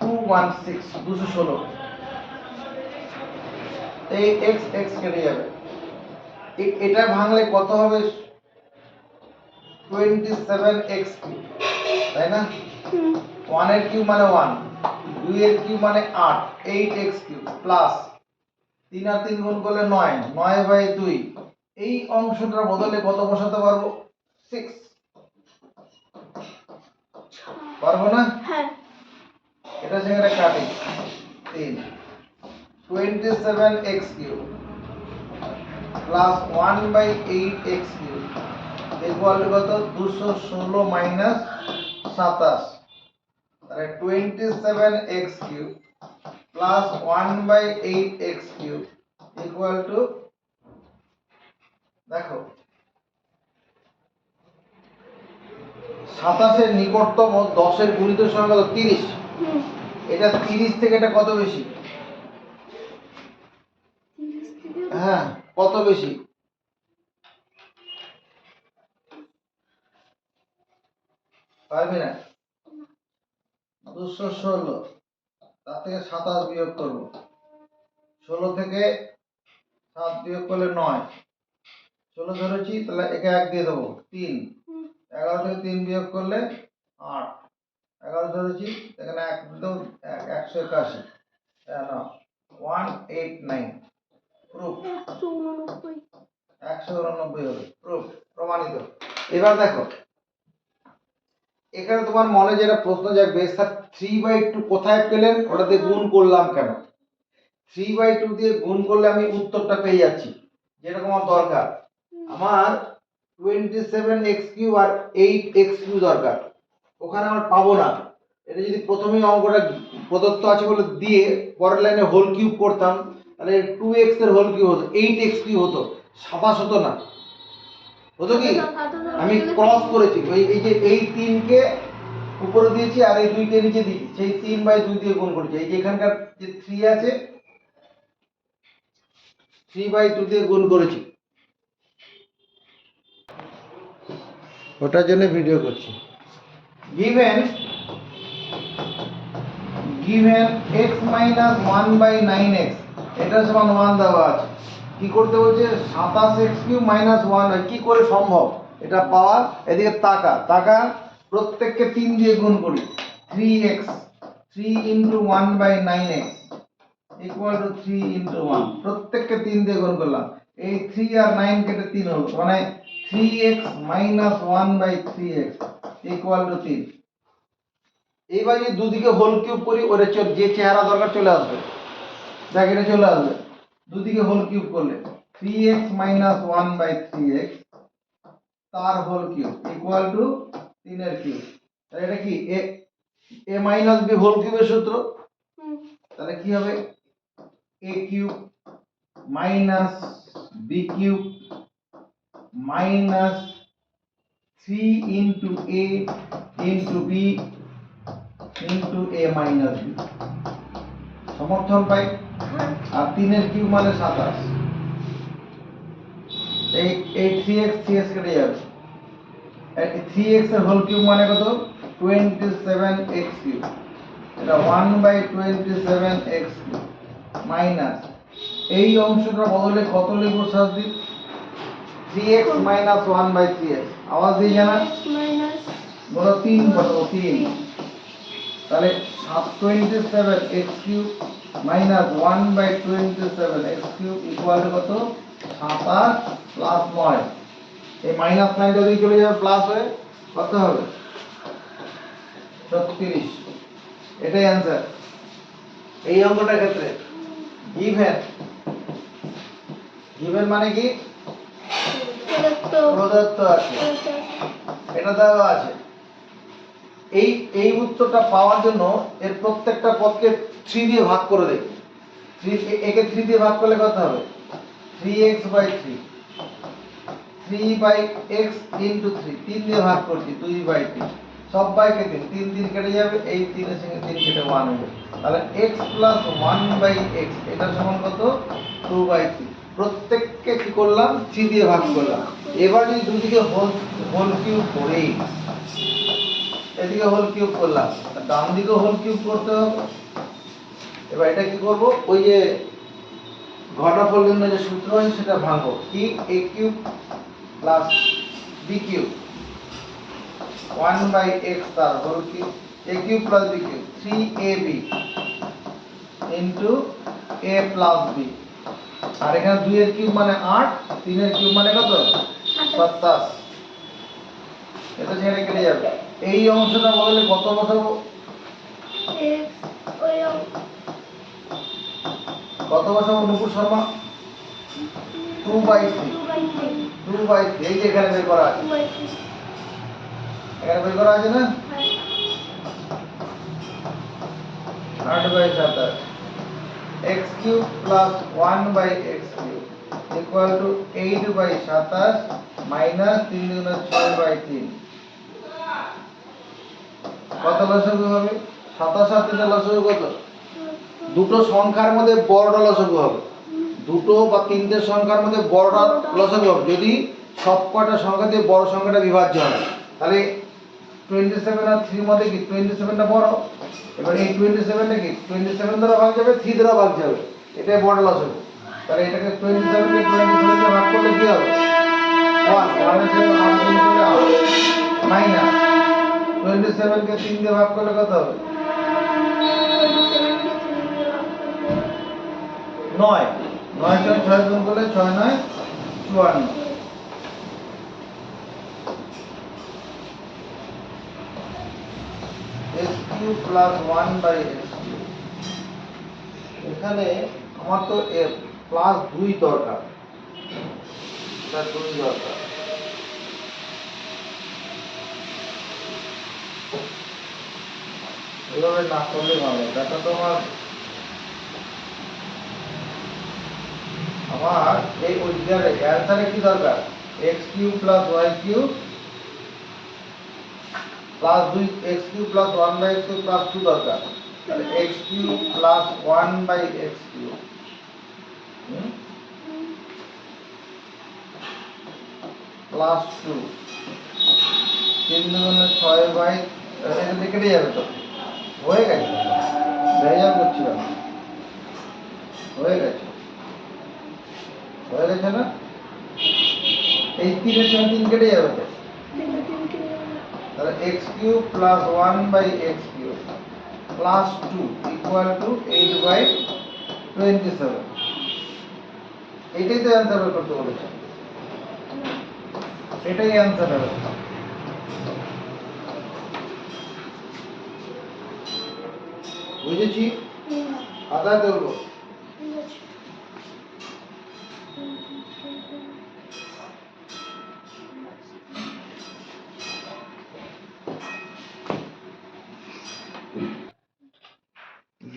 216 এই x x কেটে যাবে। এটা ভাঙলে কত হবে 27x³, তাই না? 1 এর কিউব মানে 1, 2 এর কিউব মানে 8, 8x³ প্লাস 3 আর 3 গুণ করলে 9, 9/2। এই অংশটার বদলে কত বসাতে পারবো 6, পারবো না? হ্যাঁ এটা সঙ্গে কাটি 3, 27x³ plus 1/8x³ equal to কত 216 মাইনাস 27। তাহলে 27x³ plus 1/8x³ equal to, দেখো 27 এর নিকটতম 10 এর গুণিতের সংখ্যা কত 30। এটা 30 থেকে এটা কত বেশি? হ্যাঁ কত বেশি? পারবি না? 216, তার থেকে 27 বিয়োগ করব, 16 থেকে 7 বিয়োগ করলে 9, 16 ধরেছি, তাহলে একে 1 দিয়ে দেবো 3, 11 থেকে 3 বিয়োগ করলে 8, 11 ধরেছি, এখানে 1 দিয়ে দেবো 181, না 189, প্রুফ 189 হবে, প্রুফ প্রমাণিত। এবার দেখো এখানে তোমার মনে যেটা প্রশ্ন জাগবে, স্যার 3/2 কোথায় পেলেন, ওটাতে গুণ করলাম কেন? 3/2 দিয়ে গুণ করলে আমি উত্তরটা পেয়ে যাচ্ছি, যেরকম আমার দরকার। আমার 27x³ আর 8x³ দরকার, ওখানে আমার পাবো না। এটা যদি প্রথমেই অঙ্কটা প্রদত্ত আছে বলে দিয়ে পরের লাইনে হোল কিউব করতাম, তাহলে 2x এর হোল কিউব হতো, 8x³ হতো, 27 হতো না, হতো কি? আমি ক্রস করেছি, এই যে এই 3 কে উপরে দিয়েছি আর এই 2 কে নিচে দিয়েছি, সেই 3/2 দিয়ে গুণ করেছি। এই যে এখানকার যে 3 আছে 3/2 দিয়ে গুণ করেছি, ওটার জন্য ভিডিও করছি। given x minus 1/9x, এটা সমান 1 দেওয়া আছে। কি করতে বলছে 27x³ minus 1, কি করে সম্ভব এটা পাওয়া? এদিকে তাকা প্রত্যেককে 3 দিয়ে গুণ করি, 3x, 3 into 1/9x equal to 3 into 1, প্রত্যেককে 3 দিয়ে গুণ করলাম, এই 3 আর 9 কেটে 3 হলো, মানে 3x minus 1/3x equal to 3। এইবার যদি দুদিকে হোল কিউব করি, ওরে যে চেহারা দরকার চলে আসবে, দেখ এটা চলে আসবে। দুদিকে হোল কিউব করলে 3x minus 1/3x তার হোল কিউব ইকুয়াল টু 3 এর কিউব। তাহলে এটা কি a minus b হোল কিউবের সূত্র, তাহলে কি হবে a cube minus b cube minus 3 into a into b into a minus b। সমর্থন পাই। হ্যাঁ আর 3 এর কিউব মানে 27। এই 3x কেটে যাবে। 3x এর হোল কিউব মানে কত? 27x cube. এটা 1/27x কিউব মাইনাস এই অংশটা বদলে কত লিখব শাস্তি? 3x minus 1/3x। আওয়াজ দিয়ে জানা মাইনাস বলো 3 বলো 3। তাহলে 27x cube minus 1/27x cube equal to কত? 27 প্লাস 9। এই মাইনাস 9টা দিয়ে চলে যাবে প্লাস হয়ে কত হবে? 36। এটাই অ্যানসার। এই অঙ্কটার ক্ষেত্রে গিভেন মানে কি? প্রদত্ত প্রদত্ত আছে, এটা দেওয়া আছে। এই উত্তরটা পাওয়ার জন্য এর প্রত্যেকটা পদকে 3 দিয়ে ভাগ করে দেই। 3 একে 3 দিয়ে ভাগ করলে কত হবে? 3x/3 3/x into 3 3 দিয়ে ভাগ করছি 2/3 সব বাইকে 3 3 কেটে যাবে। এই 3 এর সঙ্গে 3 কেটে 1 হয়ে যাবে। তাহলে x plus 1/x এটা সমান কত? 2/3। প্রত্যেককে কি করলাম? 3 দিয়ে ভাগ করলাম। এবার যদি দুদিকে হোল কিউব করি, এদিকে হোল কিউব করলাম, ডান দিকে হোল কিউব করতে হবে। এবার এটা কি করব? ওই যে ঘনফল নির্ণয়ের যে সূত্র আছে সেটা ভাঙবো। কি? a cube plus b cube 1/x তার whole cube a cube plus b cube 3ab into a plus b। আর এখানে 2 এর কিউব মানে 8, 3 এর কিউব মানে কত? 27। এটা ছেড়ে কেটে যাবে। এই অংশটা বদলে কত বসাবো? x ওই কত বসাবো নুপুর শর্মা? 2/3 2/3 এই যে এখানে বের করা আছে, এখানে বের করা আছে না? 8/27 x cube plus 1/x cube equal two 8/27 minus 3 গুণ 6/3। কত লসাগু হবে? 27 আর 3 লসাগু কত? দুটো সংখ্যার মধ্যে বড়টা লসাগু হবে। দুটো বা তিনটে সংখ্যার মধ্যে বড়টা লসাগু হবে যদি সব কয়টা সংখ্যা দিয়ে বড় সংখ্যাটা বিভাজ্য হয়। তাহলে 27 আর 3 মধ্যে কি 27টা বড়। এবার এই 27টা কি 27 দ্বারা ভাগ যাবে, 3 দ্বারা ভাগ যাবে, এটাই বড় লসাগু। তাহলে এটাকে 27 কে 27 দিয়ে ভাগ করলে কি হবে? 1 1 এর সাথে 8 গুণ করলে 8 মাইনাস 27 কে 3 দিয়ে ভাগ করলে কত হবে? 9 9 কে 6 গুণ করলে 6 9 54। x cube plus 1/x cube. এখানে আমার তো প্লাস 2 দরকার, এটা 2 দরকার। এভাবে না করলে ভালো। এটা তো আমার এই অধ্যায়ের অ্যানসারে কি দরকার? x cube plus y cube plus 2 x cube plus 1/x cube plus 2 দরকার। তাহলে x cube plus 1/x cube plus 2 3 গুণ 6 এটা কেটে যাবে তো, হয়ে গেছে। ভেজাল করছিলাম, হয়ে গেছে না? এই 3 এর সঙ্গে 3 কেটে যাবে তো, তাহলে x cube plus 1/x cube plus 2 equal two 8/27। এটাই তো অ্যান্সার বের করতে বলেছে, এটাই অ্যান্সার হবে। বুঝেছি? আদায় করবো।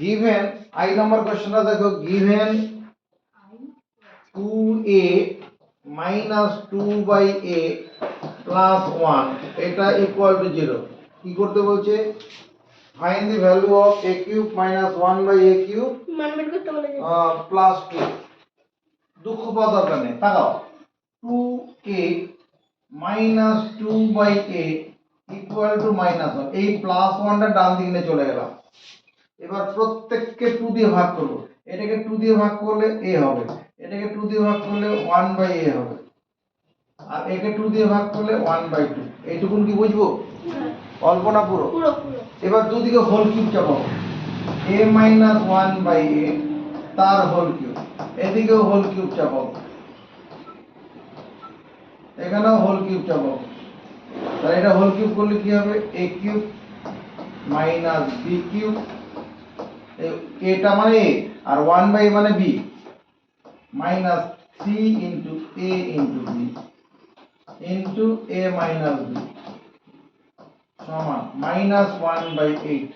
given I number কোশ্চেনটা দেখো, given 2a minus 2/a plus 1 এটা ইকুয়াল টু 0। কি করতে বলছে? Find the value of a cube minus 1 by a cube মান বের করতে বলেছে প্লাস 2। দুঃখ পাওয়ার দরকার নেই, তাকাও। 2a minus 2 by a equal to minus 1। এই প্লাস 1টা ডান দিকে নিয়ে চলে গেলাম। এবার প্রত্যেককে 2 দিয়ে ভাগ করব। এটাকে 2 দিয়ে ভাগ করলে a হবে, এটাকে 2 দিয়ে ভাগ করলে 1 বাই a হবে, আর একে 2 দিয়ে ভাগ করলে 1 বাই 2। এইটুকুন কি বুঝবো? অল্প না পুরো? পুরো পুরো। এবার দুদিকে হোল কিউব চাপাবো। a মাইনাস 1 বাই a তার হোল কিউব, এদিকেও হোল কিউব চাপাবো, এখানেও হোল কিউব চাপাবো। তাহলে এটা হোল কিউব করলে কি হবে? a cube minus b cube, এটা মানে a আর 1 বাই a মানে b, minus 3 into a into b into a minus b সমান মাইনাস 1 বাই 8।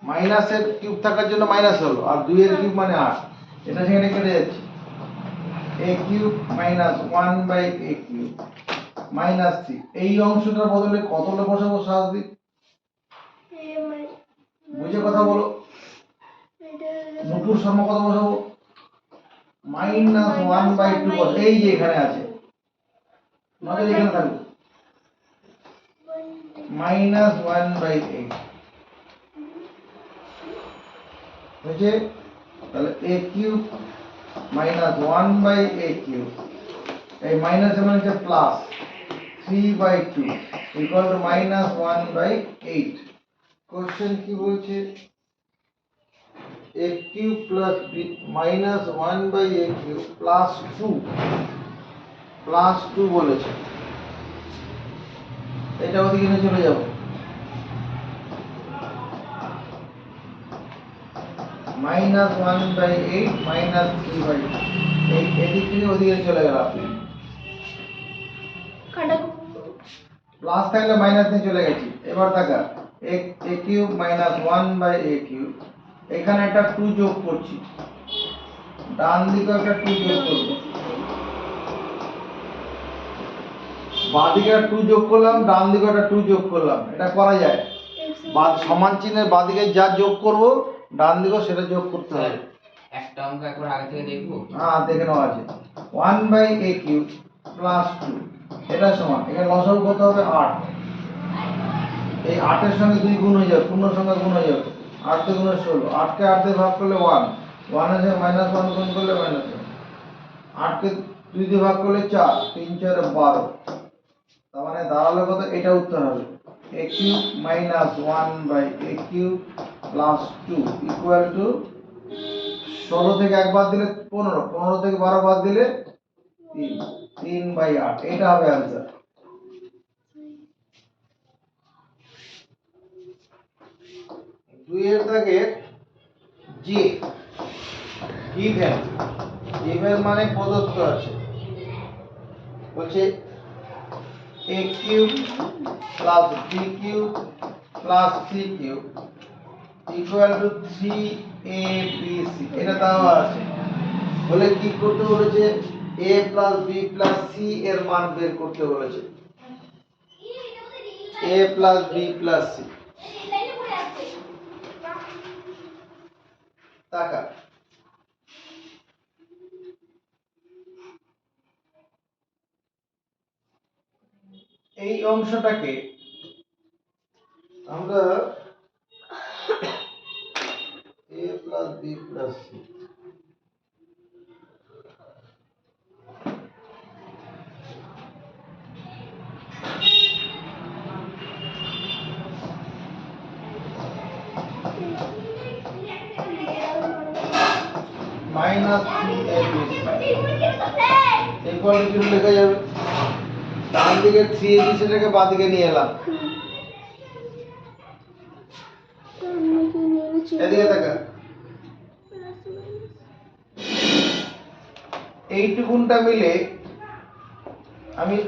মাইনাসের কিউব থাকার জন্য মাইনাস হলো, আর 2 এর কিউব মানে 8, এটা সেখানে কেটে যাচ্ছে। a cube minus 1 by a cube minus 3। এই অংশটার বদলে কতটা বসাবো শাস্তি? বুঝে কথা বলো। নতুন শর্মা কত বসাবো? মাইনাস 1 বাই 2 বসাবো। এই যে এখানে আছে, নজর এখানে থাকবে, মাইনাস 1 বাই 8 হয়েছে। তাহলে a cube minus 1 by a cube, এই মাইনাস মানে হচ্ছে plus 3 by 2 equal to minus 1 by 8। Question কি বলছে? a cube plus b minus 1 by a cube plus 2 বলেছে। এটা ওদিকে নিয়ে চলে যাব, মাইনাস 1 বাই 8 মাইনাস 3 বাই 2। এই এদিক থেকে ওদিকে চলে গেলাম, প্লাস থাকলে মাইনাস নিয়ে চলে গেছি। এবার দেখা a cube minus 1 by a cube, এখানে একটা 2 যোগ করছি, ডান দিকে একটা 2 যোগ করব, বাঁ দিকে একটা 2 যোগ করলাম, ডান দিকে একটা 2 যোগ করলাম। এটা করা যায়, সমান চিহ্নের বাঁ দিকে যা যোগ করব ডান দিকেও সেটা যোগ করতে হবে। একটা অঙ্ক একবার আগে থেকে দেখবো। হ্যাঁ দেখে নাও আছে। 1 বাই a কিউব প্লাস 2 এটা সমান, এখানে লসাগু কত হবে? 8। এই 8 এর সঙ্গে 2 গুণ হয়ে যাবে, পূর্ণ সংখ্যা গুণ হয়ে যাবে। 8 তে গুণ 16, 8 কে 8 দিয়ে ভাগ করলে 1, 1 এর সঙ্গে মাইনাস 1 গুণ করলে মাইনাস 1, 8 কে 2 দিয়ে ভাগ করলে 4, 3 4 12। তার মানে দাঁড়ালো কত? এটা উত্তর হবে a cube minus 1 by a cube plus 2 equal to 16 থেকে 1 বাদ দিলে 15, 15 থেকে 12 বাদ দিলে 3 বাই 8। এটা হবে आंसर। 2 এর দাগে জি গিভেন মানে প্রদত্ত আছে, বলছে a cube plus b cube plus c cube equal to 3abc। এটা দেওয়া আছে, বলে কি করতে বলেছে? a plus b plus c এর মান বের করতে বলেছে। a plus b plus c, টাকা এই অংশটাকে আমরা a plus b plus c minus 3abc equal to लिखा যাবে। ডান দিকে 3abc টাকে বাঁ দিকে নিয়ে এলাম, এদিকে দেখা। এইটুকুনটা মিলে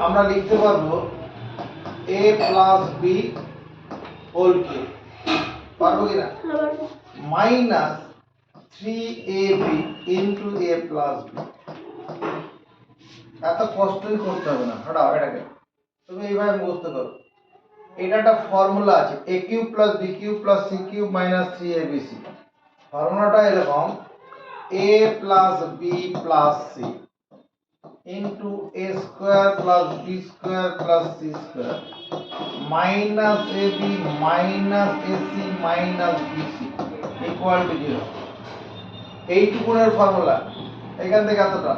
আমরা লিখতে পারবো a plus b whole cube, পারবো কিনা? Minus 3ab into a plus b। এত কষ্টই করতে হবে না, হটাও এটাকে তুমি এইভাবে মুখস্থ করো। এটা একটা ফর্মুলা আছে a cube plus b cube plus c cube minus 3abc। ফর্মুলাটা এরকম a plus b plus c into a square plus b square plus c square minus ab minus ac minus bc equal to 0। এইটুকুনের ফর্মুলা এখান থেকে এতটা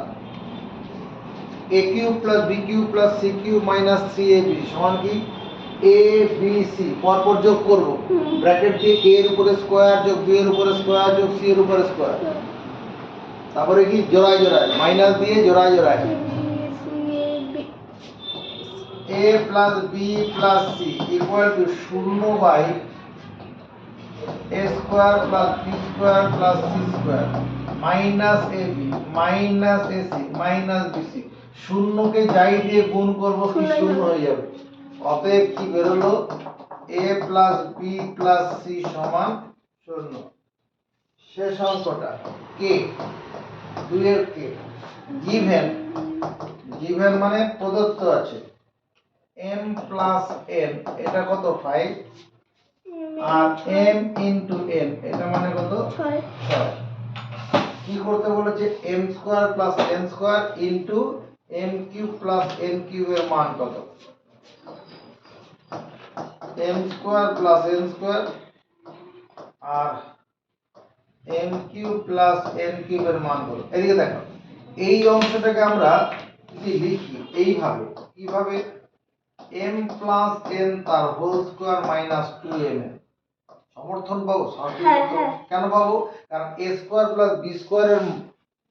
a cube plus b cube plus c cube minus 3ab সমান কি a b c পরপর যোগ করব ব্র্যাকেট দিয়ে a এর উপরে স্কয়ার যোগ b এর উপরে স্কয়ার যোগ c এর উপরে স্কয়ার তারপরে কি জোড়ায় জোড়ায় মাইনাস দিয়ে জোড়ায় জোড়ায় a plus b plus c equal to 0 by a square plus b square plus c square minus ab minus ac minus bc শূন্যকে যাই দিয়ে গুণ করব কি শূন্য হয়ে যাবে। অতএব কি বেরোলো a plus b plus c সমান 0। শেষ অঙ্কটা k 2 এর k গিভেন মানে প্রদত্ত আছে m প্লাস n এটা কত 5 আর m ইনটু n এটা মানে কত 6। কি করতে বলেছে m square plus n square into m cube plus n cube এর মান কত m square plus n square আর m cube plus n cube এর মান কত। এদিকে দেখো এই অংশটাকে আমরা যদি লিখি এইভাবে কিভাবে m প্লাস n তার হোল স্কয়ার মাইনাস 2m সমর্থন পাবো কেন পাবো কারণ a square plus b square এর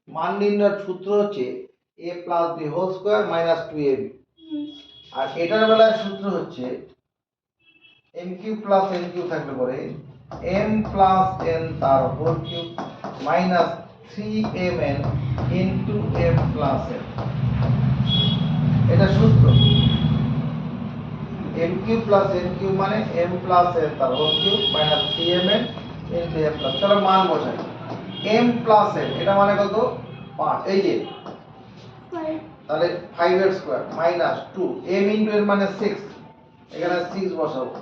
মান নির্ণয়ের সূত্র হচ্ছে a plus b whole square minus 2ab আর এটার বেলায় সূত্র হচ্ছে m cube plus n cube থাকলে পরে m প্লাস n তার whole cube minus 3mn into m plus n এটা সূত্র m cube plus n cube মানে m প্লাস n তার whole cube minus 3mn into m plus. চলো মান বসাই m প্লাস n এটা মানে কত 5 এই যে তাহলে 5 এর square minus 2 m into n মানে 6 এখানে 6 বসাবো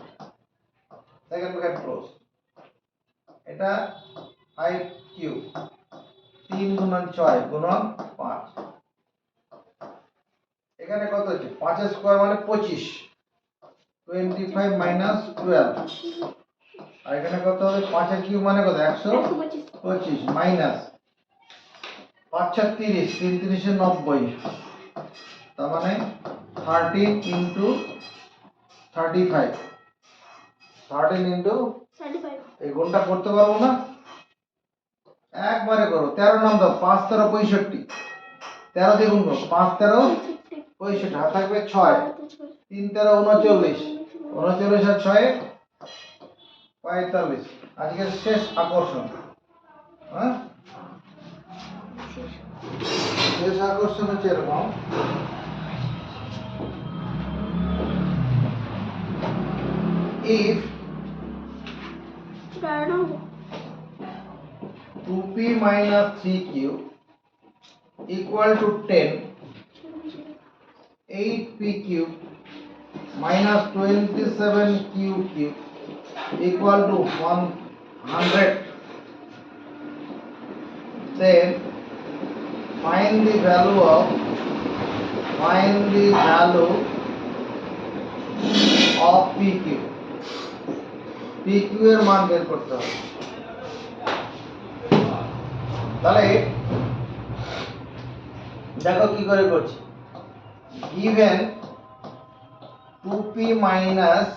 সেকেন্ড ব্র্যাকেট ক্লোজ এটা 5 কিউব 3 গুণন 6 গুণন 5 এখানে কত হচ্ছে 5 এর স্কয়ার মানে 25 25 মাইনাস 12 আর এখানে কত হবে 5 এর কিউব মানে কত 125 মাইনাস 5 6 30 3 30 এ 90 তার মানে 13 ইনটু 35 13 ইনটু 35 এই গুণটা করতে পারবো না একবারে করো 13 নাম দাও 5 13 65 13 দিয়ে গুণ করো 5 13 65 হাত থাকবে 6 3 13 39 39 আর 6 45 আজকের শেষ আকর্ষণ হ্যাঁ শেষ আকর্ষণ হচ্ছে এরকম if 2p minus 3q equal to 10 8p cube minus 27q cube equal to 100 then find the value of pq pq এর মান বের করতে হবে। তাহলে দেখো কি করে করছি given 2p minus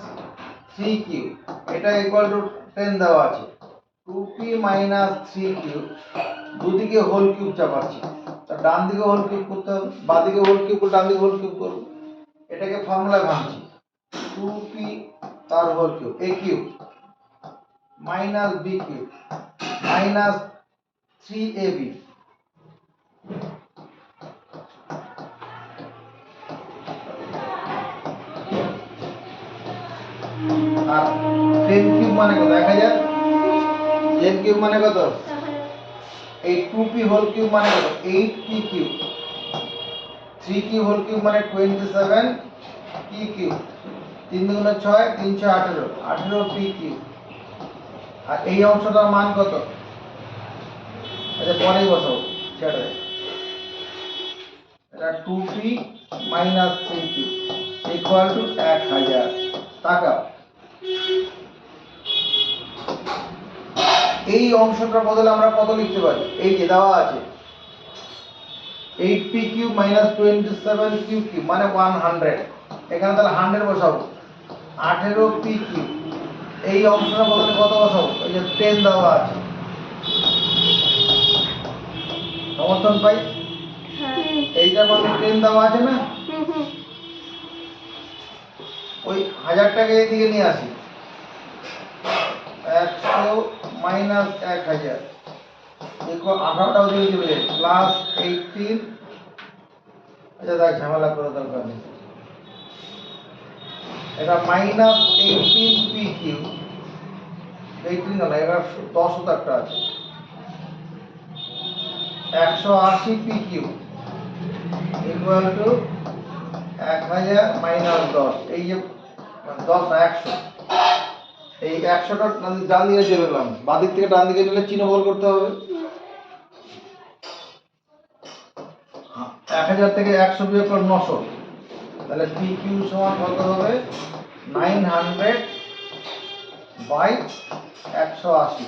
3q এটা ইকুয়াল টু 10 দেওয়া আছে 2p minus 3q দুদিকে হোল কিউব চাপাচ্ছি তা ডান দিকে হোল কিউব করতে হবে বাঁ দিকে হোল কিউব করে ডান দিকে হোল কিউব করব এটাকে ফর্মুলায় ভাঙছি 2p তার whole cube a cube minus b cube minus 3ab আর 10 কিউব মানে কত 1000 10 কিউব মানে কত এই 2p হোল কিউব মানে কত 8p cube 3q whole cube মানে 27p কিউব 3 দুগুণে 6, 3 6 18, 18 পি কিউ। আর এই অংশটার মান কত? আচ্ছা পরেই বসাবো, ছেড়ে এটা 2p minus 3p equal to 1000। টাকা এই অংশটার বদলে আমরা কত লিখতে পারি? এই যে দেওয়া আছে 8p cube minus 27q cube মানে 100। এখানে তাহলে 100 বসাবো। 18p কিউব এই অংশটার বদলে কত বসাবো? এই যে 10 দেওয়া আছে। সমর্থন পাই? হ্যাঁ। এইটার বদলে 10 দেওয়া আছে না? ওই 1000টাকে এদিকে নিয়ে আসি। 100 মাইনাস 1000 ইকুয়াল 18টা ওদিকে চলে যায় প্লাস 18। আচ্ছা দেখ ঝামেলা করে দরকার নেই। এটা মাইনাস 18p কিউ 18 না এটা 10 একটা আছে 180p Q equal to 1000 minus 10। এই যে 10 না 100, এই 100টা ডান দিকে চলে এলাম, বাদিক থেকে ডান দিকে নিলে চিহ্ন বল করতে হবে। 1000 থেকে 100 বিয়োগ করলে 900, তাহলে পি কিউ সমান কত হবে? 900 বাই 180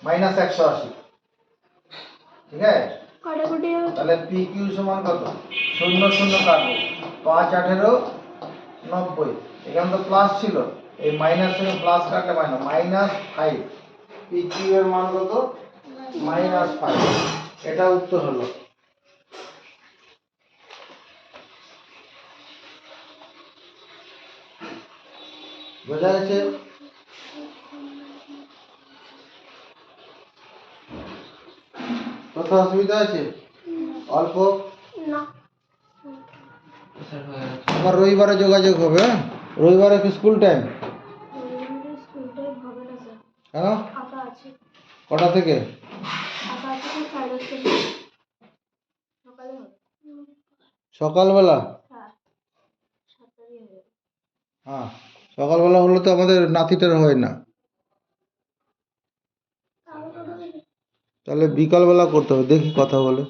মাইনাস 180। ঠিক আছে, কাটাকুটি হবে। তাহলে পি কিউ সমান কত? 0 0 কাটবো, 5 18 90। এখানে তো প্লাস ছিল, এই মাইনাস থেকে প্লাস কাটলে মাইনাস 5। পি কিউ এর মান কত? মাইনাস 5। এটা উত্তর হলো। বোঝা গেছে? কোথাও অসুবিধা আছে? অল্প? না। স্যার হয়ে গেছে। আবার রবিবারে যোগাযোগ হবে। হ্যাঁ, রবিবারে কি স্কুল টাইম? স্কুলটাই হবে না স্যার। কেন? আঁকা আছে। কটা থেকে? আঁকা আছে তো 10:30 সকালে হবে। সকালবেলা? হ্যাঁ 7টারই হবে। হ্যাঁ, সকালবেলা হলে তো আমাদের নাতিটার হয় না, তাহলে বিকালবেলা করতে হবে। দেখি কথা বলে।